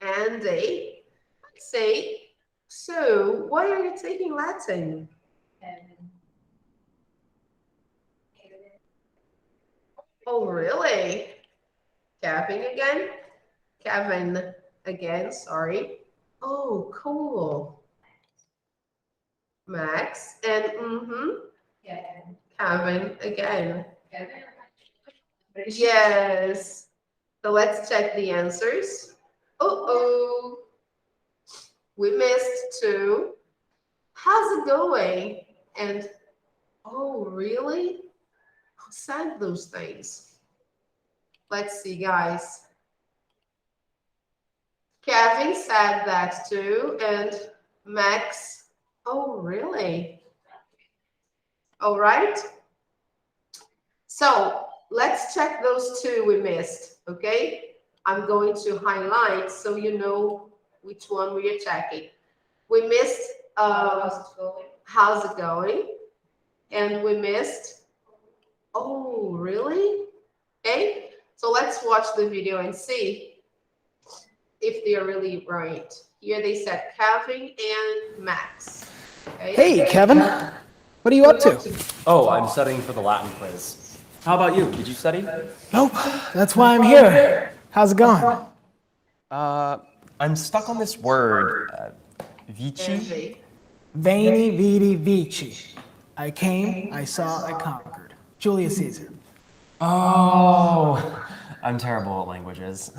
Andy. Let's see. So, why are you taking Latin? Oh, really? Kevin again? Kevin again, sorry. Oh, cool. Max and Kevin again. Yes. So let's check the answers. Uh-oh. We missed 2. How's it going? And, oh, really? Who said those things? Let's see, guys. Kevin said that too, and Max, oh, really? All right. So let's check those 2 we missed, okay? I'm going to highlight so you know which one we are checking. We missed how's it going? And we missed, oh, really? Okay, so let's watch the video and see if they're really right. Here they said Kevin and Max. Okay? Hey, Kevin. What are you up to? Oh, I'm studying for the Latin quiz. How about you? Did you study? Nope. That's why I'm here. How's it going? I'm stuck on this word, vici. Envy. Veni, vidi, vici. I came, I saw, I conquered. Julius Caesar. Oh, I'm terrible at languages.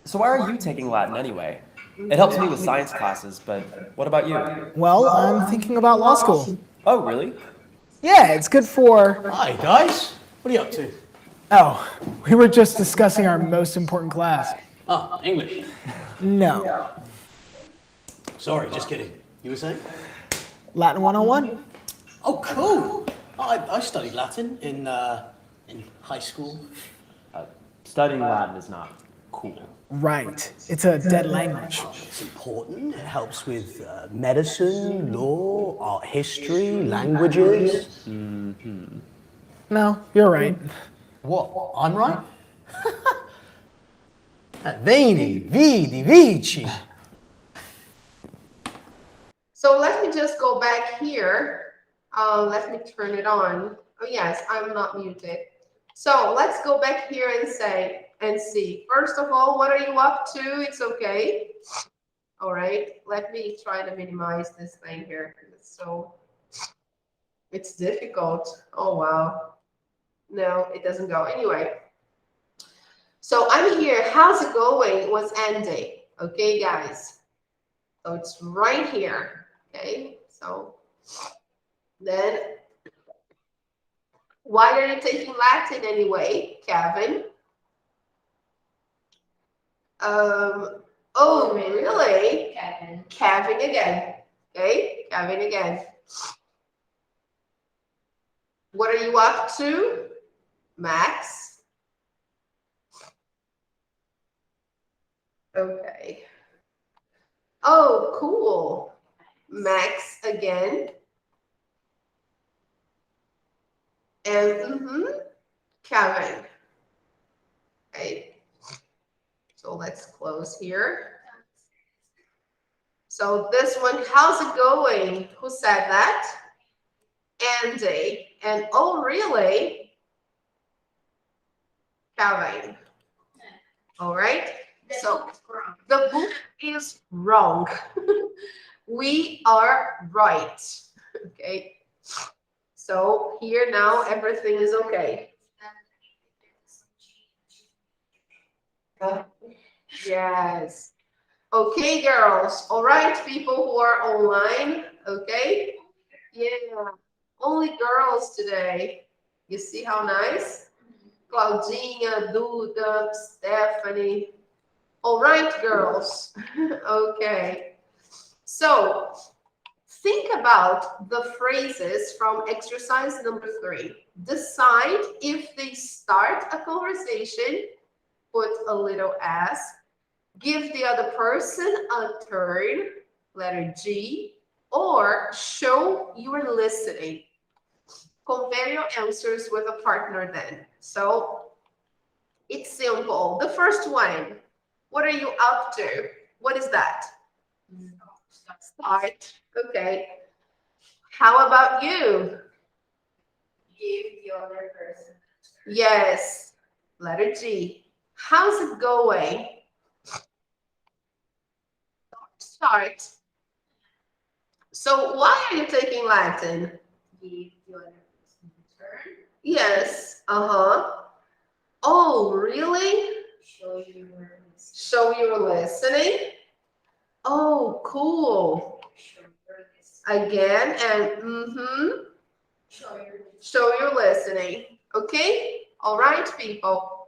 So why are you taking Latin anyway? It helps me with science classes, but what about you? Well, I'm thinking about law school. Oh, really? Yeah, it's good for... Hi, guys. What are you up to? Oh, we were just discussing our most important class. Oh, English. No. Sorry, just kidding. You were saying? Latin 101? Oh, cool. I studied Latin in high school. Studying Latin is not cool. Right. It's a dead language. It's important. It helps with medicine, law, art history, languages. No, you're right. What? I'm right? Veni, vidi, vici. So let me just go back here. Let me turn it on. Oh yes, I'm not muted. So let's go back here and see. First of all, what are you up to? It's okay. All right, let me try to minimize this thing here. So it's difficult. Oh wow. No, it doesn't go. Anyway. So I'm here. How's it going? Was ending. Okay, guys. So it's right here. Okay. So then why are you taking Latin anyway, Kevin? Oh, really? Kevin again. Okay, Kevin again. What are you up to, Max? Okay. Oh, cool. Max again. And Kevin. Okay. So let's close here. So this one, how's it going? Who said that? Andy. And oh, really? Kevin. All right. So the book is wrong. We are right. Okay. So here now everything is okay. Yes. Okay, girls. All right, people who are online. Okay. Yeah. Only girls today. You see how nice? Claudinha, Duda, Stephanie. All right, girls. Okay. So think about the phrases from exercise number 3. Decide if they start a conversation, put a little S, give the other person a turn, letter G, or show you are listening. Compare your answers with a partner then. So it's simple. The first one, what are you up to? What is that? Start. Okay. How about you? Give the other person. Yes. Letter G. How's it going? Start. So why are you taking Latin? Give the other person. Yes. Oh, really? Show your listening. Oh, cool. Again, and show your listening. Okay? All right, people.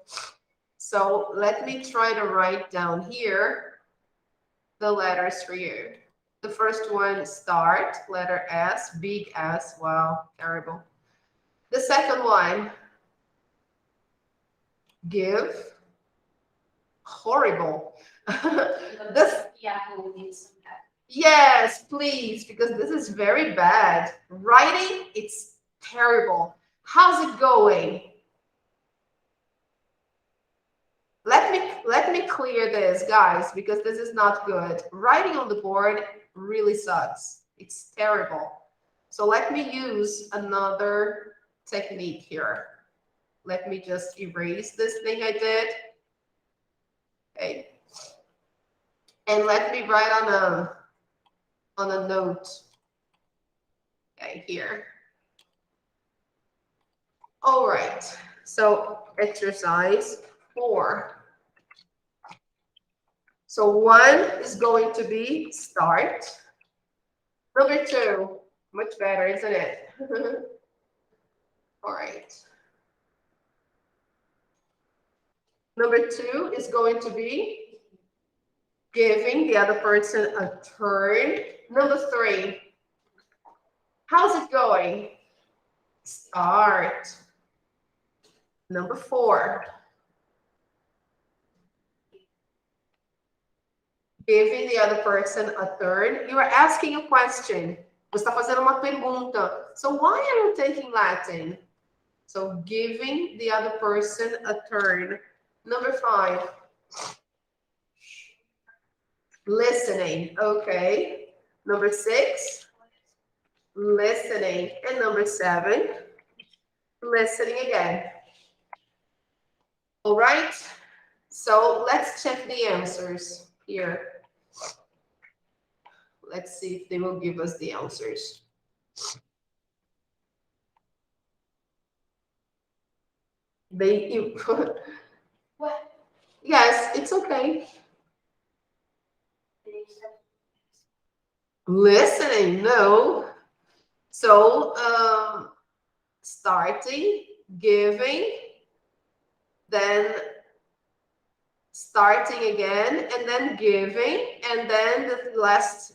So let me try to write down here the letters for you. The first one, start, letter S, big S. Wow, terrible. The second one, give, horrible. This, yes, please, because this is very bad. Writing, it's terrible. How's it going? Let me clear this, guys, because this is not good. Writing on the board really sucks. It's terrible. So let me use another technique here. Let me just erase this thing I did. Okay. And let me write on a note. Okay, here. All right. So exercise 4. So 1 is going to be start. Number 2, much better, isn't it? All right. Number 2 is going to be giving the other person a turn. Number 3, how's it going? Start. Number 4, giving the other person a turn. You are asking a question. Você está fazendo uma pergunta. So why are you taking Latin? So giving the other person a turn. Number 5, listening. Okay. Number 6, listening. And number 7, listening again. All right. So let's check the answers here. Let's see if they will give us the answers. What? Yes, it's okay. Listening, no. So starting, giving, then starting again, and then giving, and then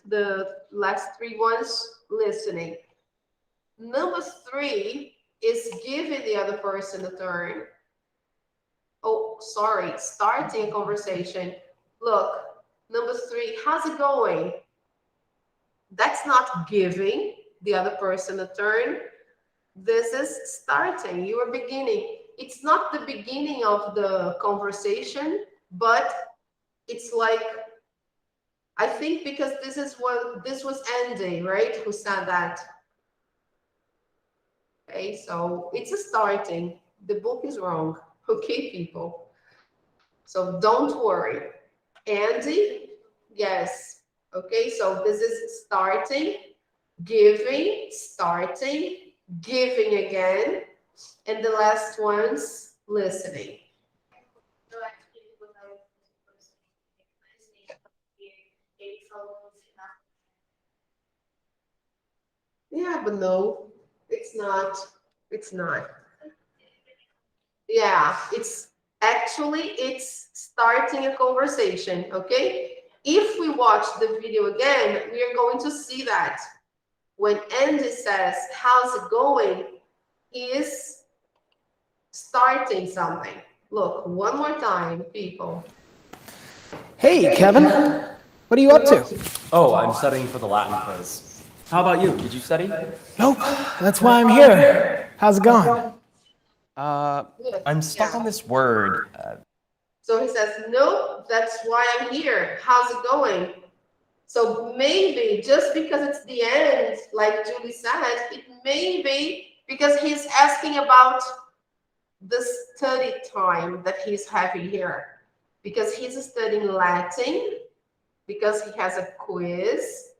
the last 3 ones, listening. Number 3 is giving the other person a turn. Oh, sorry, starting a conversation. Look, number 3, how's it going? That's not giving the other person a turn. This is starting. You are beginning. It's not the beginning of the conversation, but it's like, I think because this was Andy, right, who said that. Okay, so it's a starting. The book is wrong. Okay, people. So don't worry. Andy, yes. Okay, so this is starting, giving, starting, giving again, and the last one's listening. Yeah, but no, it's not. It's not. Yeah, it's starting a conversation, okay? If we watch the video again, we are going to see that when Andy says, how's it going? He is starting something. Look, one more time, people. Hey, Kevin. What are you up to? Oh, I'm studying for the Latin quiz. How about you? Did you study? Nope. That's why I'm here. How's it going? I'm stuck on this word. So he says, nope, that's why I'm here. How's it going? So maybe just because it's the end, like Julie said, it may be because he's asking about the study time that he's having here. Because he's studying Latin, because he has a quiz.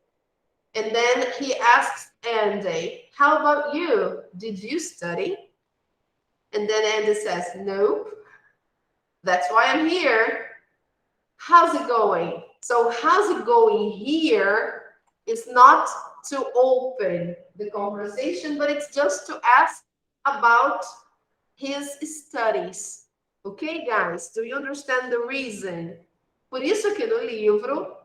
And then he asks Andy, how about you? Did you study? And then Andy says, nope, that's why I'm here. How's it going? So how's it going here is not to open the conversation, but it's just to ask about his studies. Okay, guys? Do you understand the reason? Por isso que no livro,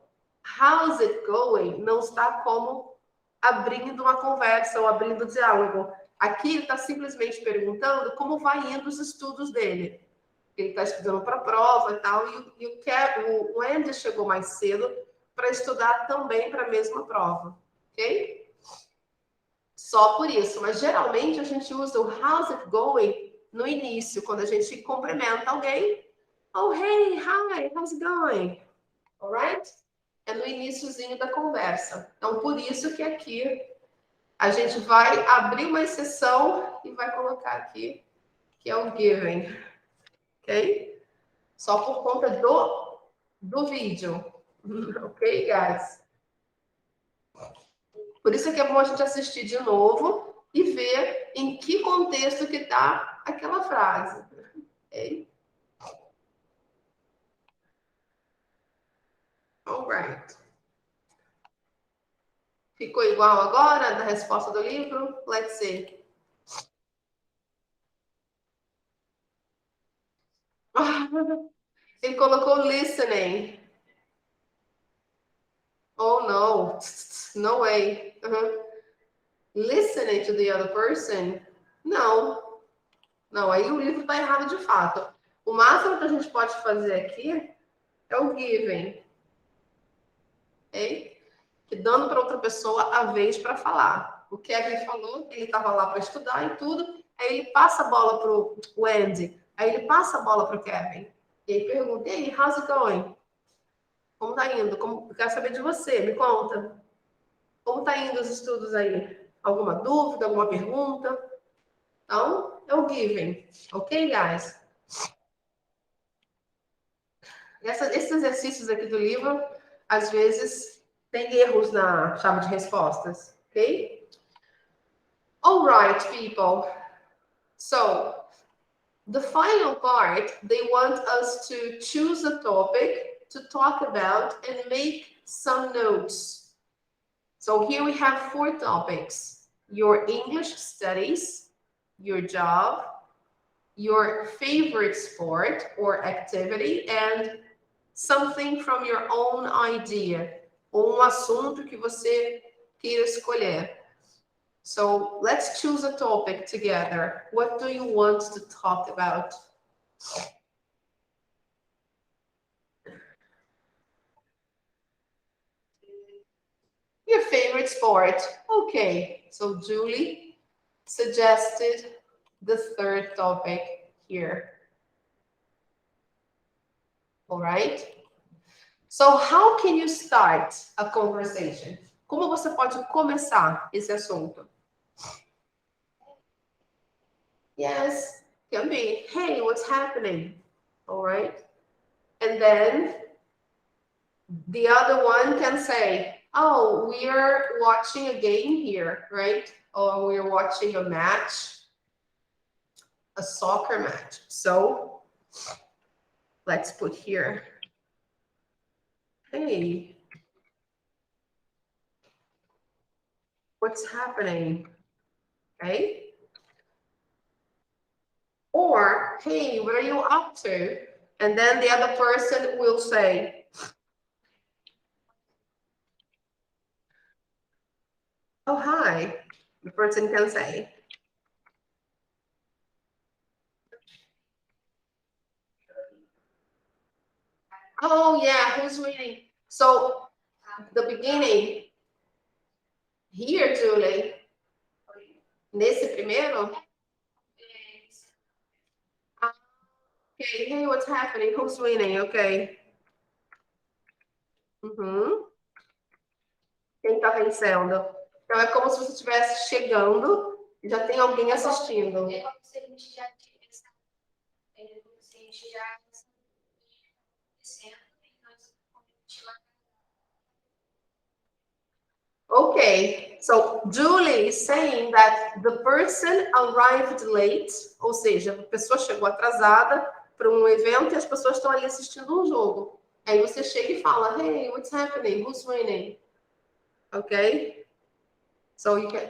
how's it going não está como abrindo uma conversa ou abrindo diálogo. Aqui ele está simplesmente perguntando como vai indo os estudos dele. Ele está estudando para a prova e tal, e o Andy chegou mais cedo para estudar também para a mesma prova, ok? Só por isso, mas geralmente a gente usa o how's it going no início, quando a gente cumprimenta alguém. Oh, hey, hi, how's it going? Alright? É no iniciozinho da conversa. Então, por isso que aqui a gente vai abrir uma exceção e vai colocar aqui que é o given. Ok? Só por conta do vídeo. Ok, guys? Por isso que é bom a gente assistir de novo e ver em que contexto que está aquela frase. Ok? Alright. Ficou igual agora da resposta do livro? Let's see. Ele colocou listening. Oh, no. No way. Listening to the other person? Não. Não, aí o livro está errado de fato. O máximo que a gente pode fazer aqui é o given. Ok? Que dando para outra pessoa a vez para falar. O Kevin falou que ele estava lá para estudar e tudo. Aí ele passa a bola para o Andy. Aí ele passa a bola para o Kevin. E aí pergunta, e aí, how's it going? Como tá indo? Eu quero saber de você, me conta. Como tá indo os estudos aí? Alguma dúvida, alguma pergunta? Então, é o given. Ok, guys? Esses exercícios aqui do livro, às vezes, tem erros na chave de respostas. Ok? All right, people. So, the final part, they want us to choose a topic to talk about and make some notes. So here we have 4 topics: your English studies, your job, your favorite sport or activity, and something from your own idea, ou assunto que você queira escolher. So let's choose a topic together. What do you want to talk about? Your favorite sport. Okay, so Julie suggested the 3rd topic here. All right? So how can you start a conversation? Como você pode começar esse assunto? Yes, can be, hey, what's happening? All right? And then the other one can say, oh, we are watching a game here, right? Or we're watching a match, a soccer match. So let's put here, hey, what's happening? Okay? Or, hey, what are you up to? And then the other person will say, oh, hi. The person can say, oh, yeah, who's winning? So the beginning, here, Julie, nesse primeiro, okay, hey, what's happening? Who's winning? Okay. Quem tá vencendo? Então é como se você estivesse chegando e já tem alguém assistindo. É como se a gente já tivesse, é como se a gente já acontecendo e nós continuar. Okay, So Julie is saying that the person arrived late, ou seja, a pessoa chegou atrasada para um evento e as pessoas estão ali assistindo um jogo. Aí você chega e fala, hey, what's happening? Who's winning? Okay? So you can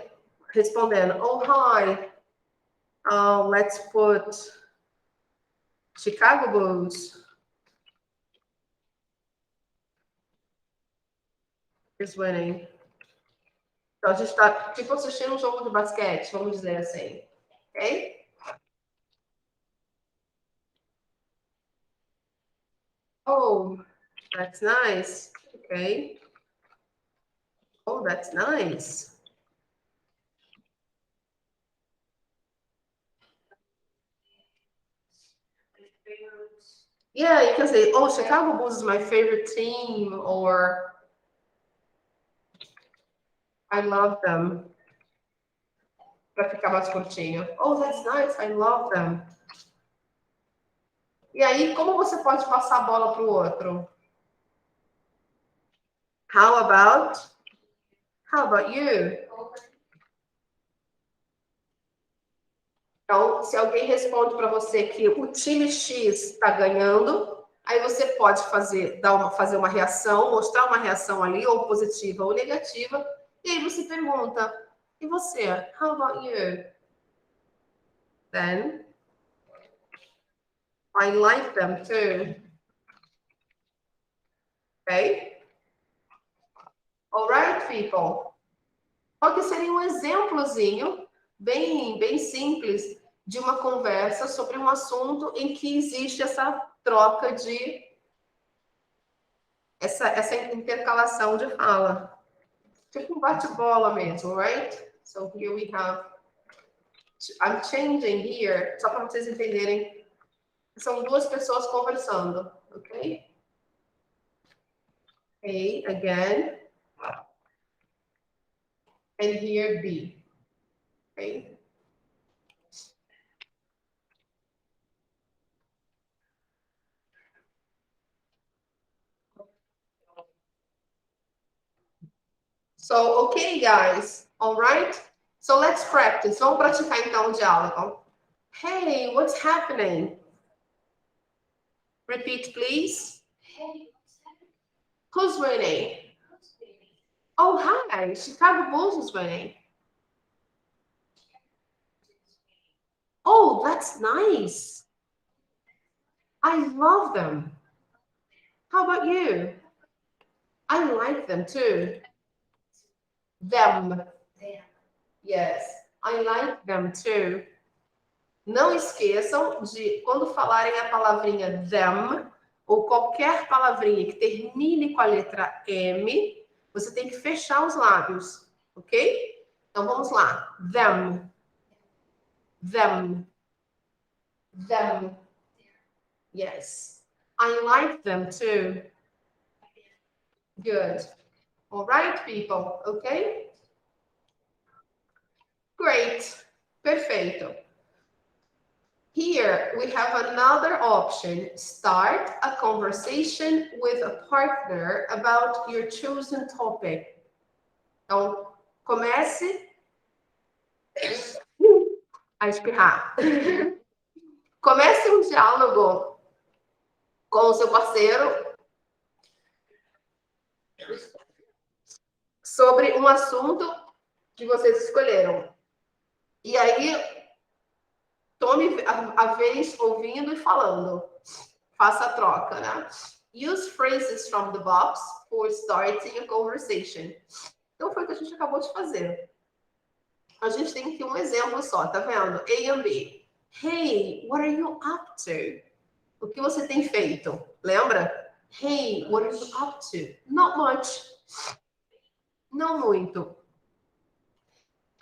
respondendo, oh, hi. Let's put Chicago Bulls. Is winning. Então, a gente está tipo assistindo um jogo de basquete, vamos dizer assim. Ok? Oh, that's nice. Okay. Oh, that's nice. Yeah, you can say, oh, Chicago Bulls is my favorite team, or I love them. Para ficar mais curtinho. Oh, that's nice, I love them. E aí, como você pode passar a bola para o outro? How about you? Então, se alguém responde para você que o time X está ganhando, aí você pode fazer uma reação, mostrar uma reação ali, ou positiva ou negativa, e aí você pergunta, e você? How about you? Then, I like them too. Okay? All right, people? Qual que seria um exemplozinho bem simples de uma conversa sobre um assunto em que existe essa troca de essa intercalação de fala. Tipo um bate-bola mesmo, right? So here we have I'm changing here, só para vocês entenderem. São duas pessoas conversando, ok? A again. And here B. Okay? So, okay, guys. All right? So let's practice. Vamos praticar então o diálogo. Hey, what's happening? Repeat, please. Hey, what's happening? Who's winning? Who's winning? Oh, hi. Chicago Bulls is winning. Oh, that's nice. I love them. How about you? I like them too. Them. Them. Yes, I like them too. Não esqueçam de, quando falarem a palavrinha them, ou qualquer palavrinha que termine com a letra M, você tem que fechar os lábios, ok? Então vamos lá. Them. Them. Them. Yes. I like them too. Good. All right, people, okay? Great. Perfeito. Here we have another option. Start a conversation with a partner about your chosen topic. Então, comece a espirrar. Comece um diálogo com o seu parceiro sobre um assunto que vocês escolheram. E aí, tome a vez ouvindo e falando. Faça a troca, né? Use phrases from the box for starting a conversation. Então, foi o que a gente acabou de fazer. A gente tem aqui um exemplo só, tá vendo? A and B. Hey, what are you up to? O que você tem feito? Lembra? Hey, what are you up to? Not much. Não muito.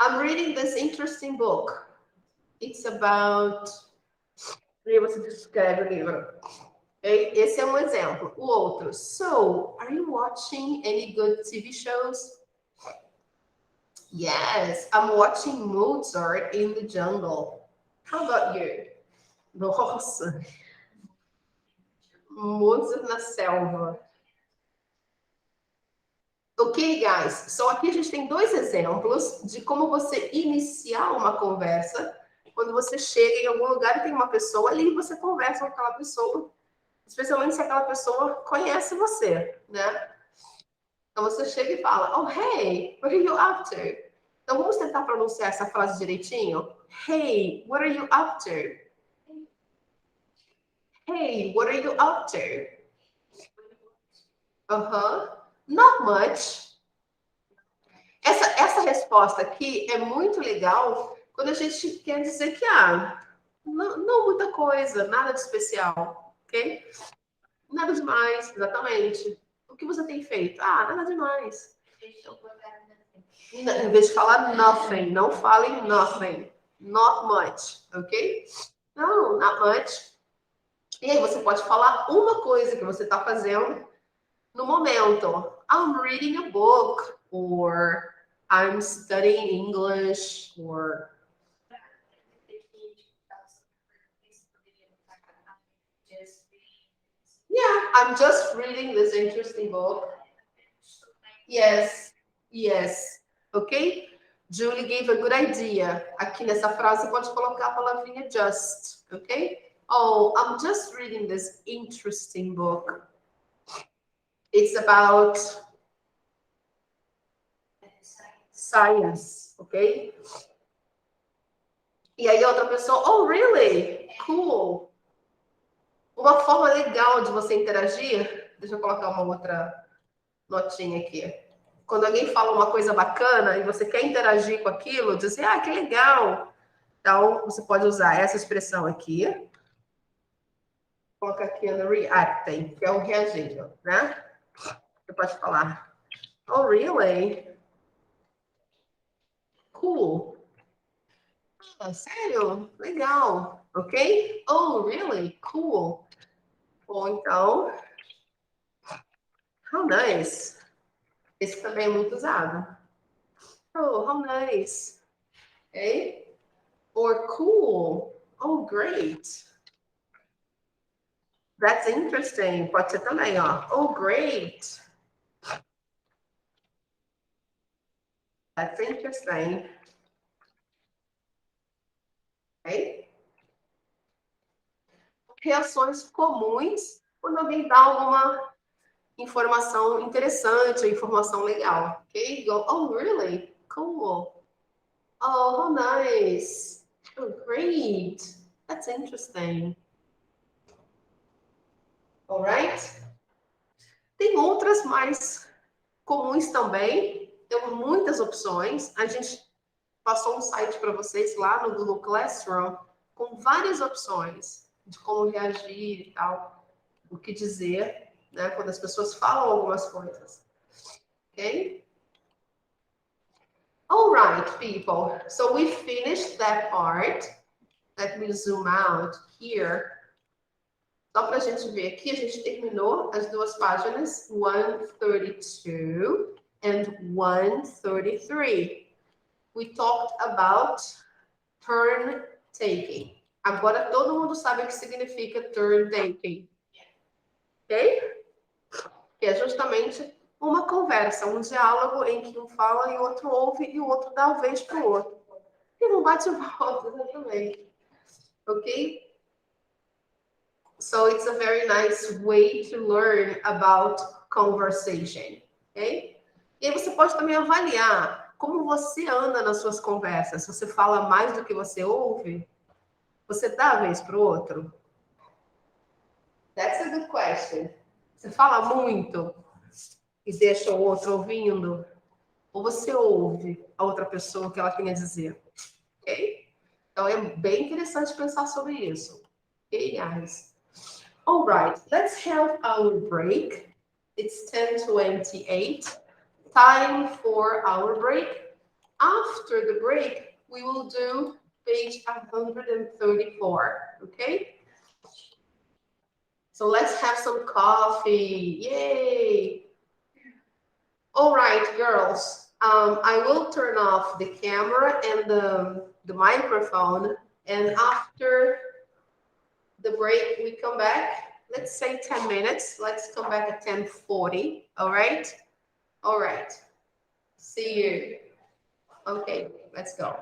I'm reading this interesting book. It's about... E você descreve o livro. Esse é um exemplo. O outro. So, are you watching any good TV shows? Yes, I'm watching Mozart in the Jungle. How about you? Nossa. Mozart na selva. Ok, guys? Só aqui a gente tem dois exemplos de como você iniciar uma conversa quando você chega em algum lugar e tem uma pessoa ali e você conversa com aquela pessoa, especialmente se aquela pessoa conhece você, né? Então você chega e fala, oh, hey, what are you up to? Então vamos tentar pronunciar essa frase direitinho? Hey, what are you up to? Hey, what are you up to? Not much. Essa resposta aqui é muito legal quando a gente quer dizer que, não muita coisa, nada de especial, ok? Nada demais, exatamente. O que você tem feito? Nada demais. Em vez de falar nothing, não fale nothing. Not much, ok? Não, not much. E aí você pode falar uma coisa que você está fazendo no momento. I'm reading a book, or I'm studying English, or yeah, I'm just reading this interesting book. Yes, yes, ok? Julie gave a good idea. Aqui nessa frase pode colocar a palavrinha just, ok? Oh, I'm just reading this interesting book. It's about science, ok? E aí a outra pessoa, oh, really? Cool. Uma forma legal de você interagir, deixa eu colocar uma outra notinha aqui. Quando alguém fala uma coisa bacana e você quer interagir com aquilo, dizer, que legal. Então, você pode usar essa expressão aqui. Coloca aqui no reacting, que é o reagindo, né? Você pode falar, oh, really? Cool. Sério? Legal. Ok? Oh, really? Cool. Ou então, how nice. Esse também é muito usado. Oh, how nice. Ok? Or cool. Oh, great. That's interesting. Pode ser também, ó. Oh, great. That's interesting. Ok? Reações comuns quando alguém dá alguma informação interessante, informação legal. Ok? Go, oh, really? Cool. Oh, how nice. Oh, great. That's interesting. All right? Tem outras mais comuns também. Tem muitas opções. A gente passou um site para vocês lá no Google Classroom com várias opções de como reagir e tal, o que dizer, né, quando as pessoas falam algumas coisas. Ok? All right, people. So we finished that part. Let me zoom out here. Só para a gente ver aqui, a gente terminou as duas páginas 132 and 133. We talked about turn taking. Agora todo mundo sabe o que significa turn taking. Ok? Que é justamente uma conversa, um diálogo em que um fala e o outro ouve e o outro dá a vez para o outro. E não bate volta, exatamente. Ok? So it's a very nice way to learn about conversation. Ok? E aí você pode também avaliar como você anda nas suas conversas. Se você fala mais do que você ouve, você dá a vez para o outro? That's a good question. Você fala muito e deixa o outro ouvindo? Ou você ouve a outra pessoa o que ela tem a dizer? Ok? Então é bem interessante pensar sobre isso. Ok, guys? All right, let's have our break. It's 10:28. Time for our break. After the break, we will do page 134, okay? So let's have some coffee. Yay! All right, girls. I will turn off the camera and the microphone, and after the break, we come back. Let's say 10 minutes. Let's come back at 10:40, all right? All right. See you. Okay, let's go.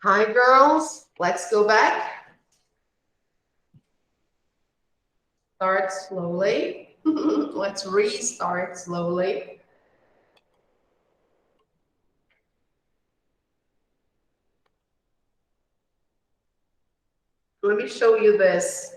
Hi, girls. Let's go back. Start slowly. Let's restart slowly. Let me show you this.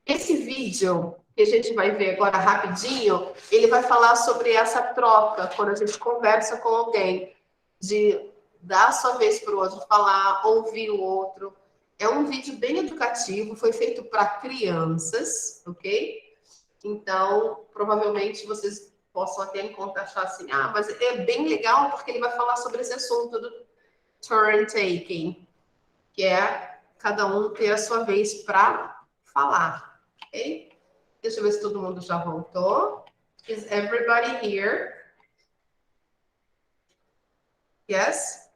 Esse vídeo que a gente vai ver agora rapidinho, ele vai falar sobre essa troca, quando a gente conversa com alguém, de dar a sua vez para o outro falar, ouvir o outro. É um vídeo bem educativo, foi feito para crianças, ok? Então, provavelmente vocês possam até encontrar achar assim, ah, mas é bem legal porque ele vai falar sobre esse assunto do turn taking, que é cada um ter a sua vez para falar, ok? Deixa eu ver se todo mundo já voltou. Is everybody here? Yes?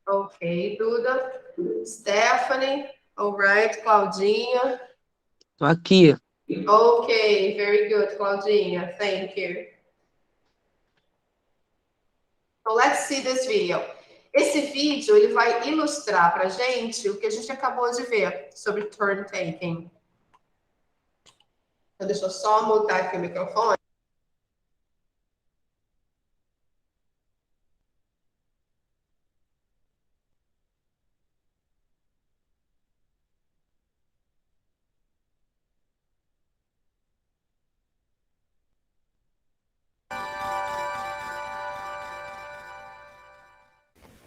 Ok, Duda. Stephanie. All right, Claudinha. Tô aqui. Ok, very good, Claudinha. Thank you. So let's see this video. Esse vídeo ele vai ilustrar para gente o que a gente acabou de ver sobre turn taking. Então, deixa eu só mutar aqui o microfone.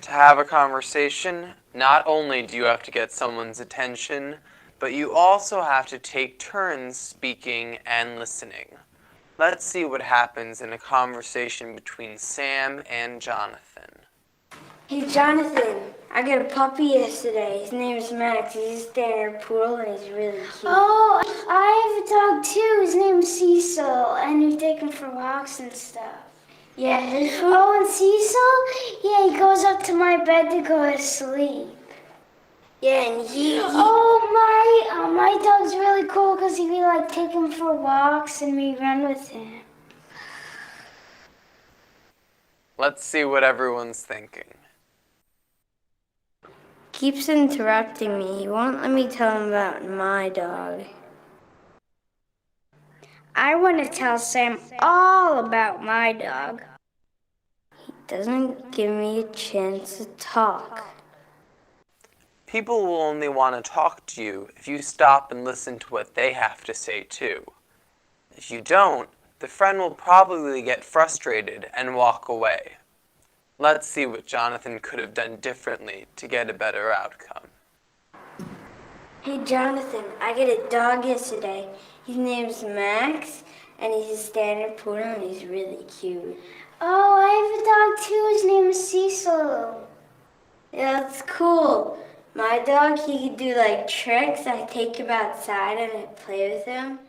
To have a conversation, not only do you have to get someone's attention, but you also have to take turns speaking and listening. Let's see what happens in a conversation between Sam and Jonathan. Hey Jonathan, I got a puppy yesterday. His name is Max. He's a standard poodle and he's really cute. Oh, I have a dog too. His name is Cecil, and we take him for walks and stuff. Yeah. Oh, and Cecil? Yeah, he goes up to my bed to go to sleep. Yeah, and he Oh, my dog's really cool because we like take him for walks and we run with him. Let's see what everyone's thinking. Keeps interrupting me. He won't let me tell him about my dog. I want to tell Sam all about my dog. He doesn't give me a chance to talk. People will only want to talk to you if you stop and listen to what they have to say too. If you don't, the friend will probably get frustrated and walk away. Let's see what Jonathan could have done differently to get a better outcome. Hey Jonathan, I got a dog yesterday. His name's Max, and he's a standard poodle, and he's really cute. Oh, I have a dog too. His name is Cecil. Yeah, that's cool. My dog, he can do like tricks. I take him outside and I play with him.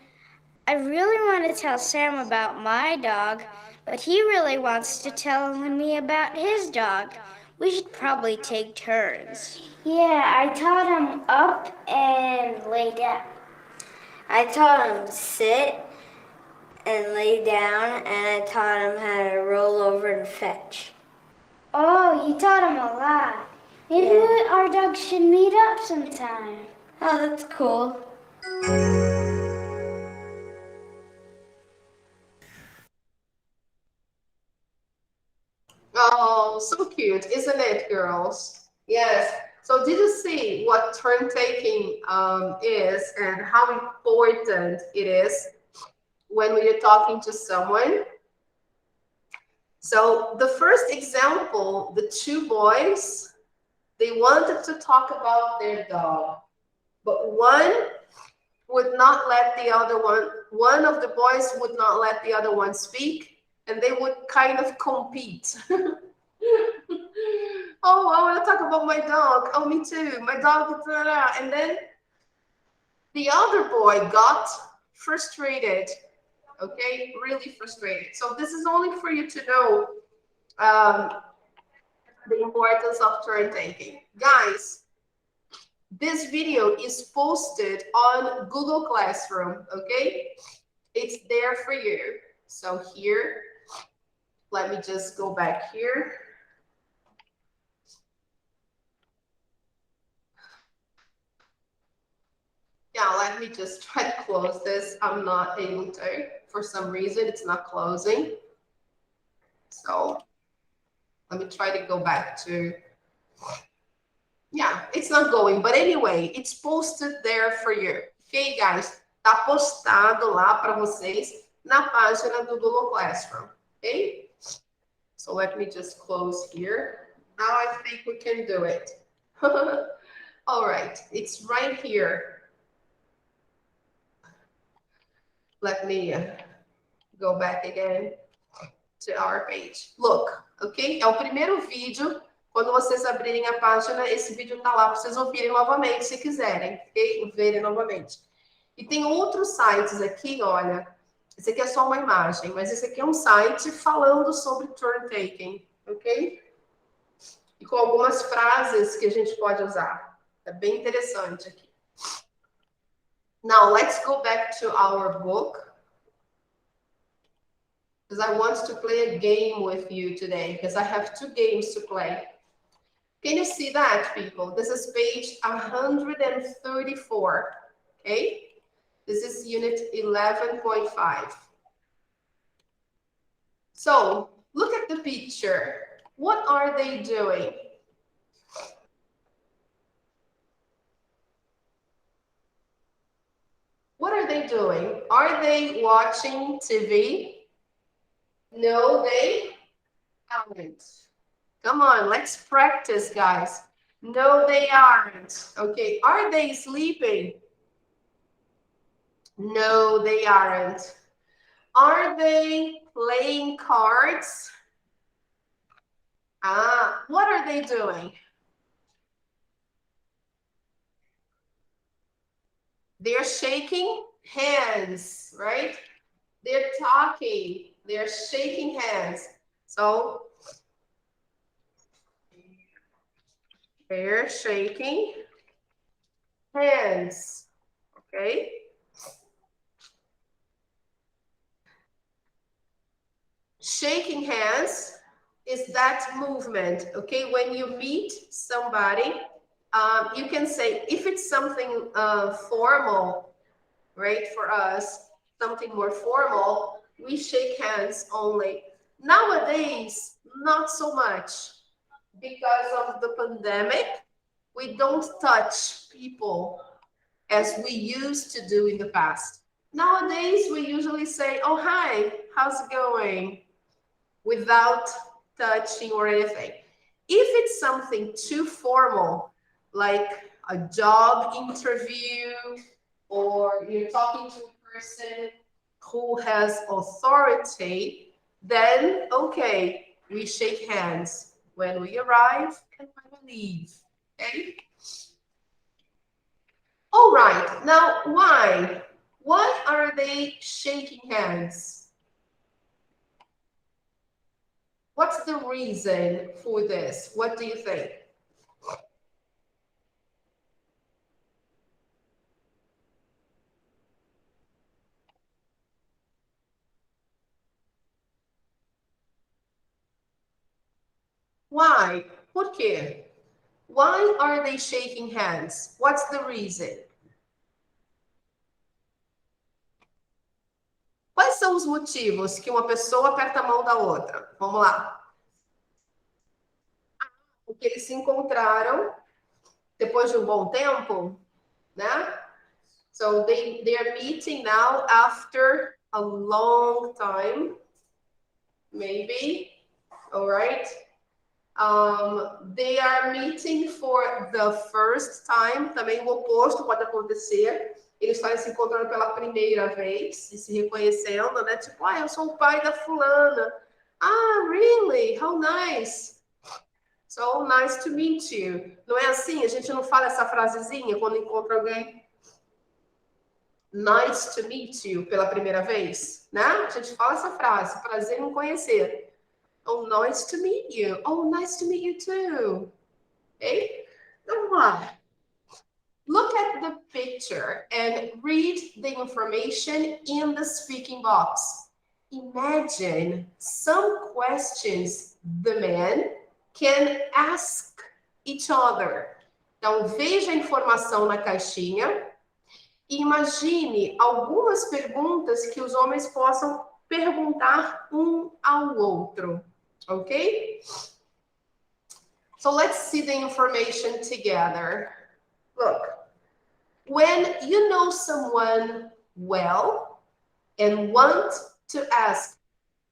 I really want to tell Sam about my dog, but he really wants to tell me about his dog. We should probably take turns. Yeah, I taught him up and lay down. I taught him sit and lay down, and I taught him how to roll over and fetch. Oh, you taught him a lot. Maybe our dogs should meet up sometime. Oh, that's cool. Oh, so cute, isn't it, girls? Yes. So did you see what turn taking is and how important it is when we are talking to someone? So the first example, the two boys, they wanted to talk about their dog, but one would not let the other one of the boys would not let the other one speak, and they would kind of compete. Oh, I want to talk about my dog. Oh, me too. My dog. And then the other boy got frustrated. Okay, really frustrated. So this is only for you to know the importance of turn taking. Guys, this video is posted on Google Classroom, okay? It's there for you. So here, Let me just go back here. Yeah, let me just try to close this. I'm not able to. For some reason, it's not closing. So let me try to go back to, yeah, it's not going. But anyway, it's posted there for you. Okay, guys? Tá postado lá para vocês na página do Google Classroom. Okay? So let me just close here. Now I think we can do it. All right, it's right here. Let me go back again to our page. Look, ok? É o primeiro vídeo. Quando vocês abrirem a página, esse vídeo tá lá para vocês ouvirem novamente, se quiserem, ok? Verem novamente. E tem outros sites aqui, olha. Esse aqui é só uma imagem, mas esse aqui é um site falando sobre turn taking, ok? E com algumas frases que a gente pode usar. É bem interessante aqui. Now, let's go back to our book. Because I want to play a game with you today, because I have 2 games to play. Can you see that, people? This is page 134, okay? This is unit 11.5. So, look at the picture. What are they doing? What are they doing? Are they watching TV? No, they aren't. Come on, let's practice, guys. No, they aren't. Okay, are they sleeping? No, they aren't. Are they playing cards? Ah, what are they doing? They're shaking hands, right? They're talking. They're shaking hands. So they're shaking hands, okay? Shaking hands is that movement, okay? When you meet somebody, you can say, if it's something formal, right, for us, something more formal, we shake hands only. Nowadays, not so much. Because of the pandemic, we don't touch people as we used to do in the past. Nowadays, we usually say, oh, hi, how's it going? Without touching or anything. If it's something too formal, like a job interview, or you're talking to a person who has authority, then, okay, we shake hands when we arrive and when we leave, okay? All right, now why? Why are they shaking hands? What's the reason for this? What do you think? Why? Por quê? Why are they shaking hands? What's the reason? Quais são os motivos que uma pessoa aperta a mão da outra? Vamos lá. Porque eles se encontraram depois de um bom tempo, né? So they are meeting now after a long time, maybe. All right. They are meeting for the first time. Também o oposto pode acontecer. Eles estarem se encontrando pela primeira vez e se reconhecendo, né? Tipo, ah, eu sou o pai da fulana. Ah, really? How nice. So nice to meet you. Não é assim? A gente não fala essa frasezinha quando encontra alguém? Nice to meet you pela primeira vez, né? A gente fala essa frase, prazer em conhecer. Oh, nice to meet you. Oh, nice to meet you too. Okay? Então, vamos lá. Look at the picture and read the information in the speaking box. imagine some questions the men can ask each other. Então, veja a informação na caixinha e imagine algumas perguntas que os homens possam perguntar um ao outro, ok? So let's see the information together. Look, when you know someone well and want to ask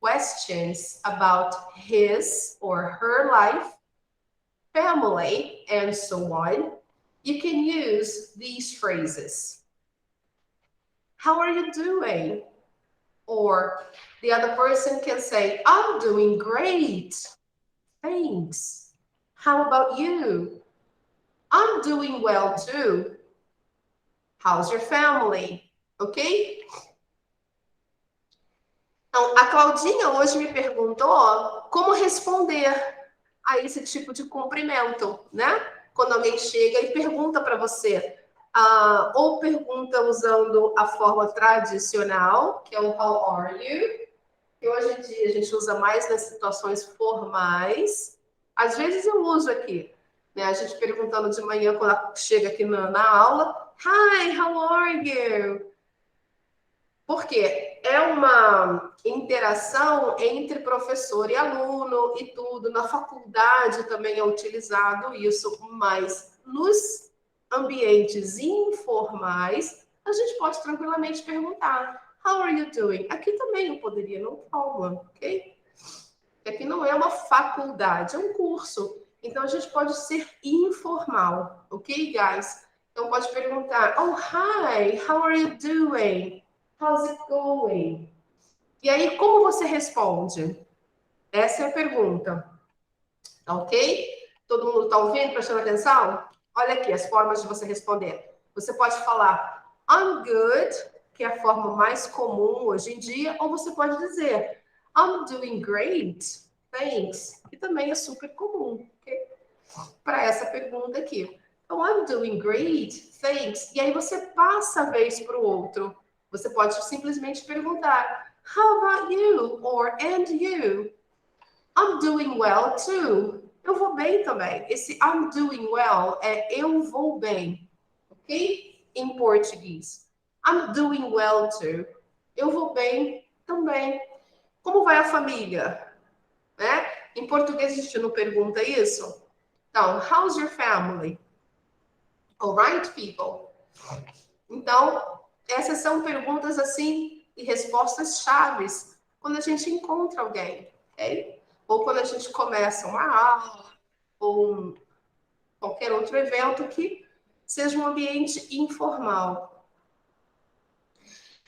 questions about his or her life, family, and so on, you can use these phrases. How are you doing? Or the other person can say, I'm doing great. Thanks. How about you? I'm doing well too. How's your family? Ok? Então, a Claudinha hoje me perguntou como responder a esse tipo de cumprimento, né? Quando alguém chega e pergunta para você, ou pergunta usando a forma tradicional, que é o how are you, que hoje em dia a gente usa mais nas situações formais. Às vezes eu uso aqui, né? A gente perguntando de manhã quando chega aqui na aula, hi, how are you? Porque é uma interação entre professor e aluno e tudo. Na faculdade também é utilizado isso, mas nos ambientes informais, a gente pode tranquilamente perguntar, how are you doing? Aqui também eu poderia, no problem, ok? Aqui não é uma faculdade, é um curso. Então a gente pode ser informal, ok, guys? Então pode perguntar, oh, hi, how are you doing? How's it going? E aí, como você responde? Essa é a pergunta. Ok? Todo mundo está ouvindo, prestando atenção? Olha aqui as formas de você responder. Você pode falar I'm good, que é a forma mais comum hoje em dia, ou você pode dizer I'm doing great, thanks, que também é super comum, ok? Para essa pergunta aqui. Então, I'm doing great, thanks. E aí você passa a vez para o outro. Você pode simplesmente perguntar, how about you? Or, and you? I'm doing well too. Eu vou bem também. Esse I'm doing well é eu vou bem, ok? Em português. I'm doing well too. Eu vou bem também. Como vai a família? Né? Em português a gente não pergunta isso. Então, how's your family? Alright, people? Então, essas são perguntas assim e respostas chaves quando a gente encontra alguém, ok? Ou quando a gente começa uma aula ou qualquer outro evento que seja um ambiente informal.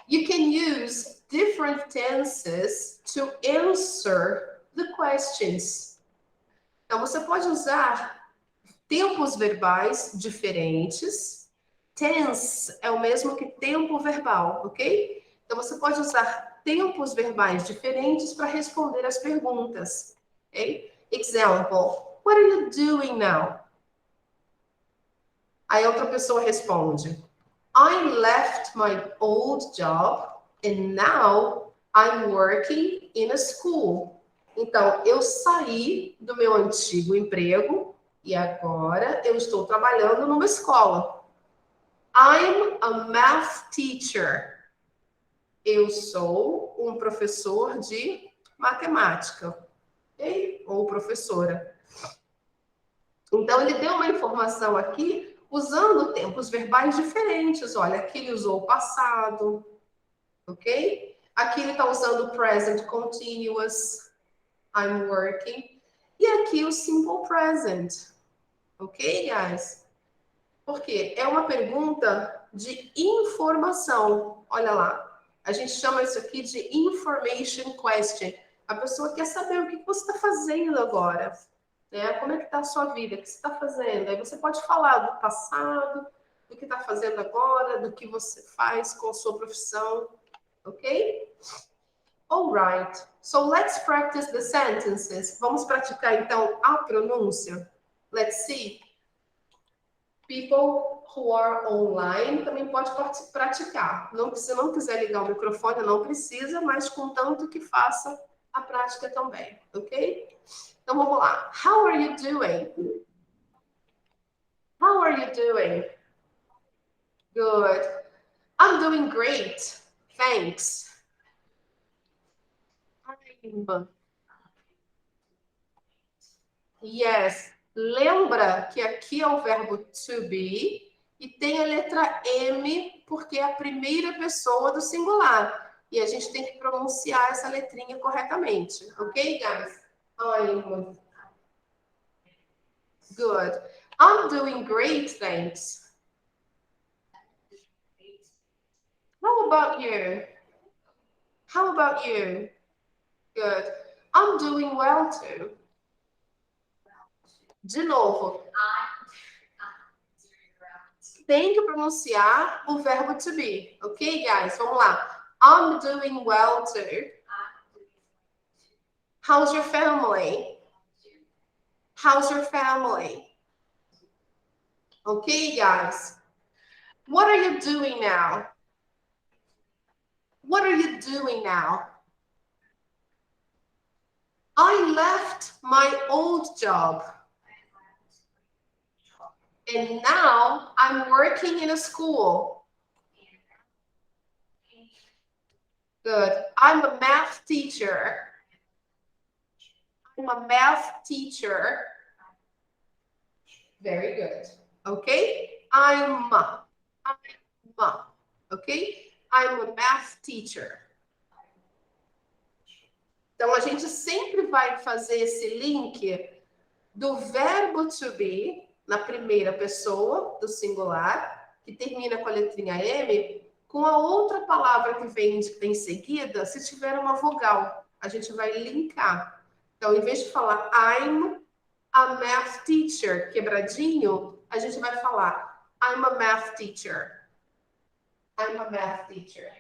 You can use different tenses to answer the questions. Então, você pode usar tempos verbais diferentes. Tense é o mesmo que tempo verbal, ok? Então, você pode usar tempos verbais diferentes para responder as perguntas, ok? Example, what are you doing now? Aí outra pessoa responde, I left my old job and now I'm working in a school. Então, eu saí do meu antigo emprego e agora eu estou trabalhando numa escola. I'm a math teacher. Eu sou um professor de matemática, ok? Ou professora. Então, ele deu uma informação aqui usando tempos verbais diferentes. Olha, aqui ele usou o passado, ok? Aqui ele está usando o present continuous, I'm working. E aqui o simple present, ok, guys? Porque é uma pergunta de informação. Olha lá, a gente chama isso aqui de information question. A pessoa quer saber o que você está fazendo agora, né? Como é que está a sua vida, o que você está fazendo. Aí você pode falar do passado, do que está fazendo agora, do que você faz com a sua profissão, ok? Alright, so let's practice the sentences. Vamos praticar então a pronúncia. Let's see. People who are online também pode praticar. Não, se não quiser ligar o microfone, não precisa, mas contanto que faça a prática também, ok? Então vamos lá. How are you doing? How are you doing? Good. I'm doing great. Thanks. Yes. Lembra que aqui é o verbo to be e tem a letra M porque é a primeira pessoa do singular. E a gente tem que pronunciar essa letrinha corretamente. Ok, guys? I'm good. I'm doing great, thanks. How about you? How about you? Good. I'm doing well too. De novo. Tem que pronunciar o verbo to be. Ok, guys? Vamos lá. I'm doing well too. How's your family? How's your family? Okay, guys. What are you doing now? What are you doing now? I left my old job. And now I'm working in a school. Good. I'm a math teacher. I'm a math teacher. Very good. Okay? I'm okay? I'm a math teacher. Então, a gente sempre vai fazer esse link do verbo to be, na primeira pessoa, do singular, que termina com a letrinha M, com a outra palavra que vem em seguida, se tiver uma vogal. A gente vai linkar. Então, em vez de falar I'm a math teacher, quebradinho, a gente vai falar I'm a math teacher. I'm a math teacher.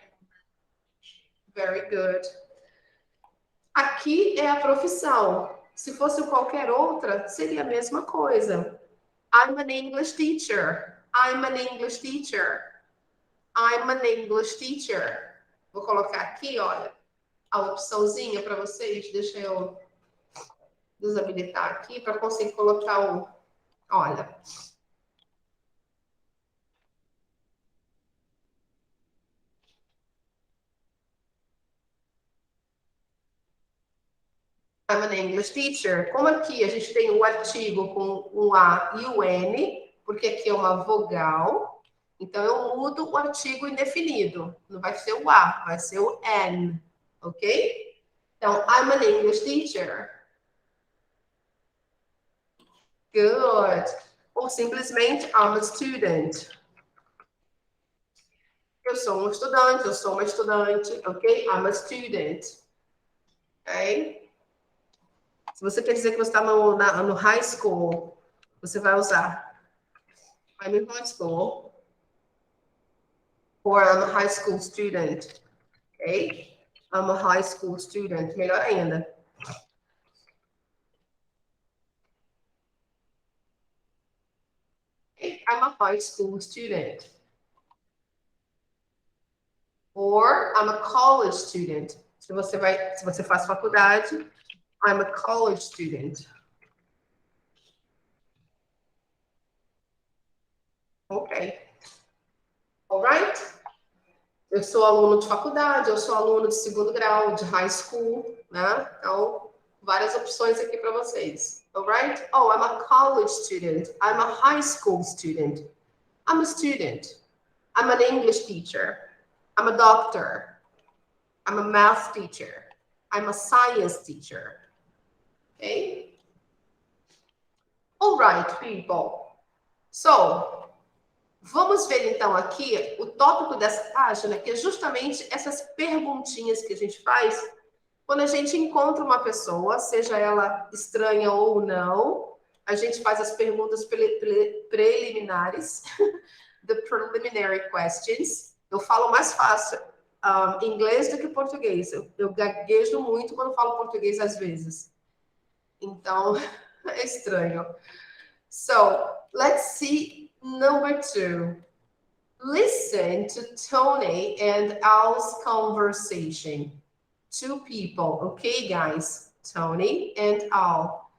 Very good. Aqui é a profissão. Se fosse qualquer outra, seria a mesma coisa. I'm an English teacher. I'm an English teacher. I'm an English teacher. Vou colocar aqui, olha, a opçãozinha para vocês. Deixa eu desabilitar aqui para conseguir colocar o... Olha. I'm an English teacher. Como aqui a gente tem o artigo com um A e o N, porque aqui é uma vogal, então eu mudo o artigo indefinido. Não vai ser o A, vai ser o N, ok? Então, I'm an English teacher. Good. Ou simplesmente, I'm a student. Eu sou um estudante, eu sou uma estudante, ok? I'm a student. Ok? Se você quer dizer que você está no high school, você vai usar I'm in high school or I'm a high school student. Ok? I'm a high school student. Melhor ainda. Okay? I'm a high school student. Or I'm a college student. Se você faz faculdade, I'm a college student. Ok. All right? Eu sou aluno de faculdade, eu sou aluno de segundo grau, de high school, né? Então, várias opções aqui para vocês. All right? Oh, I'm a college student. I'm a high school student. I'm a student. I'm an English teacher. I'm a doctor. I'm a math teacher. I'm a science teacher. Okay? All right, people. So, vamos ver então aqui o tópico dessa página, que é justamente essas perguntinhas que a gente faz quando a gente encontra uma pessoa, seja ela estranha ou não. A gente faz as perguntas preliminares, the preliminary questions. Eu falo mais fácil inglês do que português. Eu gaguejo muito quando falo português às vezes. Então, é estranho. So, let's see Number 2, listen to Tony and Al's conversation. 2 people, okay, guys? Tony and Al.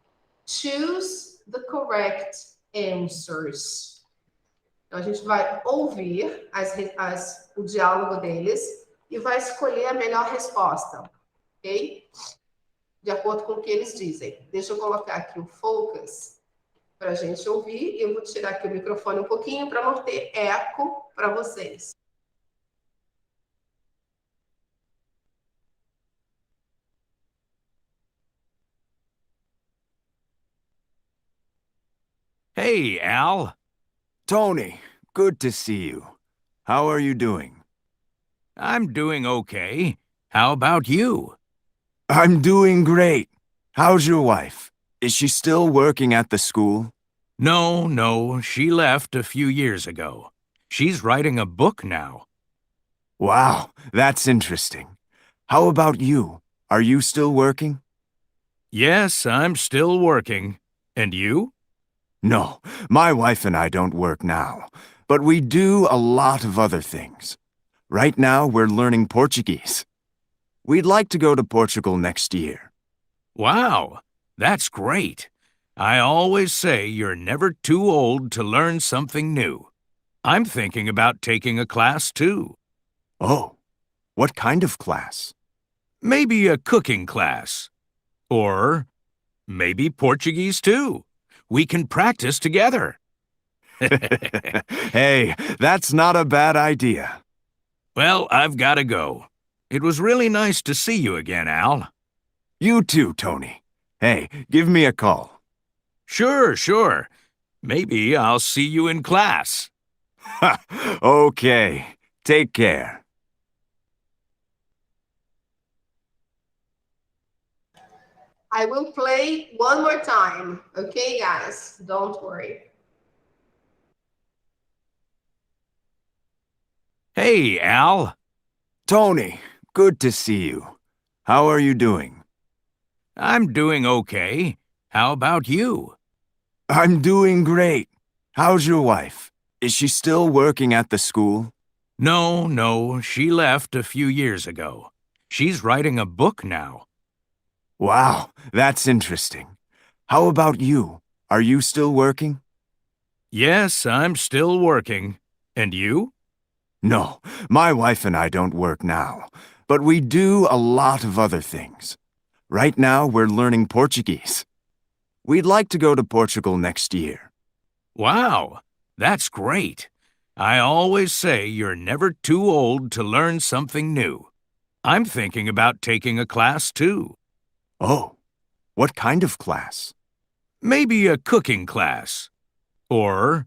Choose the correct answers. Então, a gente vai ouvir o diálogo deles e vai escolher a melhor resposta, ok? De acordo com o que eles dizem. Deixa eu colocar aqui o focus para a gente ouvir. Eu vou tirar aqui o microfone um pouquinho para não ter eco para vocês. Hey, Al. Tony, good to see you. How are you doing? I'm doing okay. How about you? I'm doing great. How's your wife? Is she still working at the school? No, she left a few years ago. She's writing a book now. Wow, that's interesting. How about you? Are you still working? Yes, I'm still working. And you? No, my wife and I don't work now, but we do a lot of other things. Right now, we're learning Portuguese. We'd like to go to Portugal next year. Wow, that's great. I always say you're never too old to learn something new. I'm thinking about taking a class too. Oh, what kind of class? Maybe a cooking class. Or maybe Portuguese too. We can practice together. Hey, that's not a bad idea. Well, I've got to go. It was really nice to see you again, Al. You too, Tony. Hey, give me a call. Sure. Maybe I'll see you in class. Okay. Take care. I will play one more time. Okay, guys? Don't worry. Hey, Al. Tony, good to see you. How are you doing? I'm doing okay. How about you? I'm doing great. How's your wife? Is she still working at the school? No, she left a few years ago. She's writing a book now. Wow, that's interesting. How about you? Are you still working? Yes, I'm still working. And you? No, my wife and I don't work now, but we do a lot of other things. Right now, we're learning Portuguese. We'd like to go to Portugal next year. Wow, that's great. I always say you're never too old to learn something new. I'm thinking about taking a class too. Oh, what kind of class? Maybe a cooking class. Or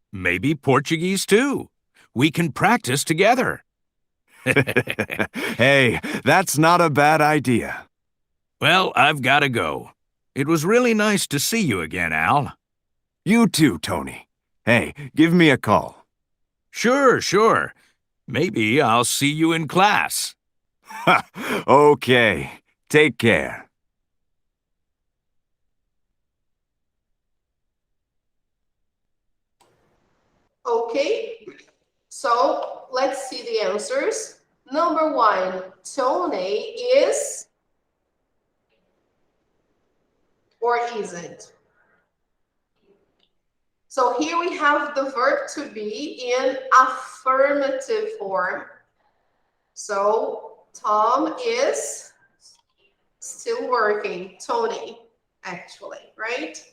maybe Portuguese too. We can practice together. Hey, that's not a bad idea. Well, I've got to go. It was really nice to see you again, Al. You too, Tony. Hey, give me a call. Sure. Maybe I'll see you in class. Okay. Take care. Okay, so let's see the answers. Number 1, Tony is or isn't. So here we have the verb to be in affirmative form. So Tom is still working. Tony, actually, right?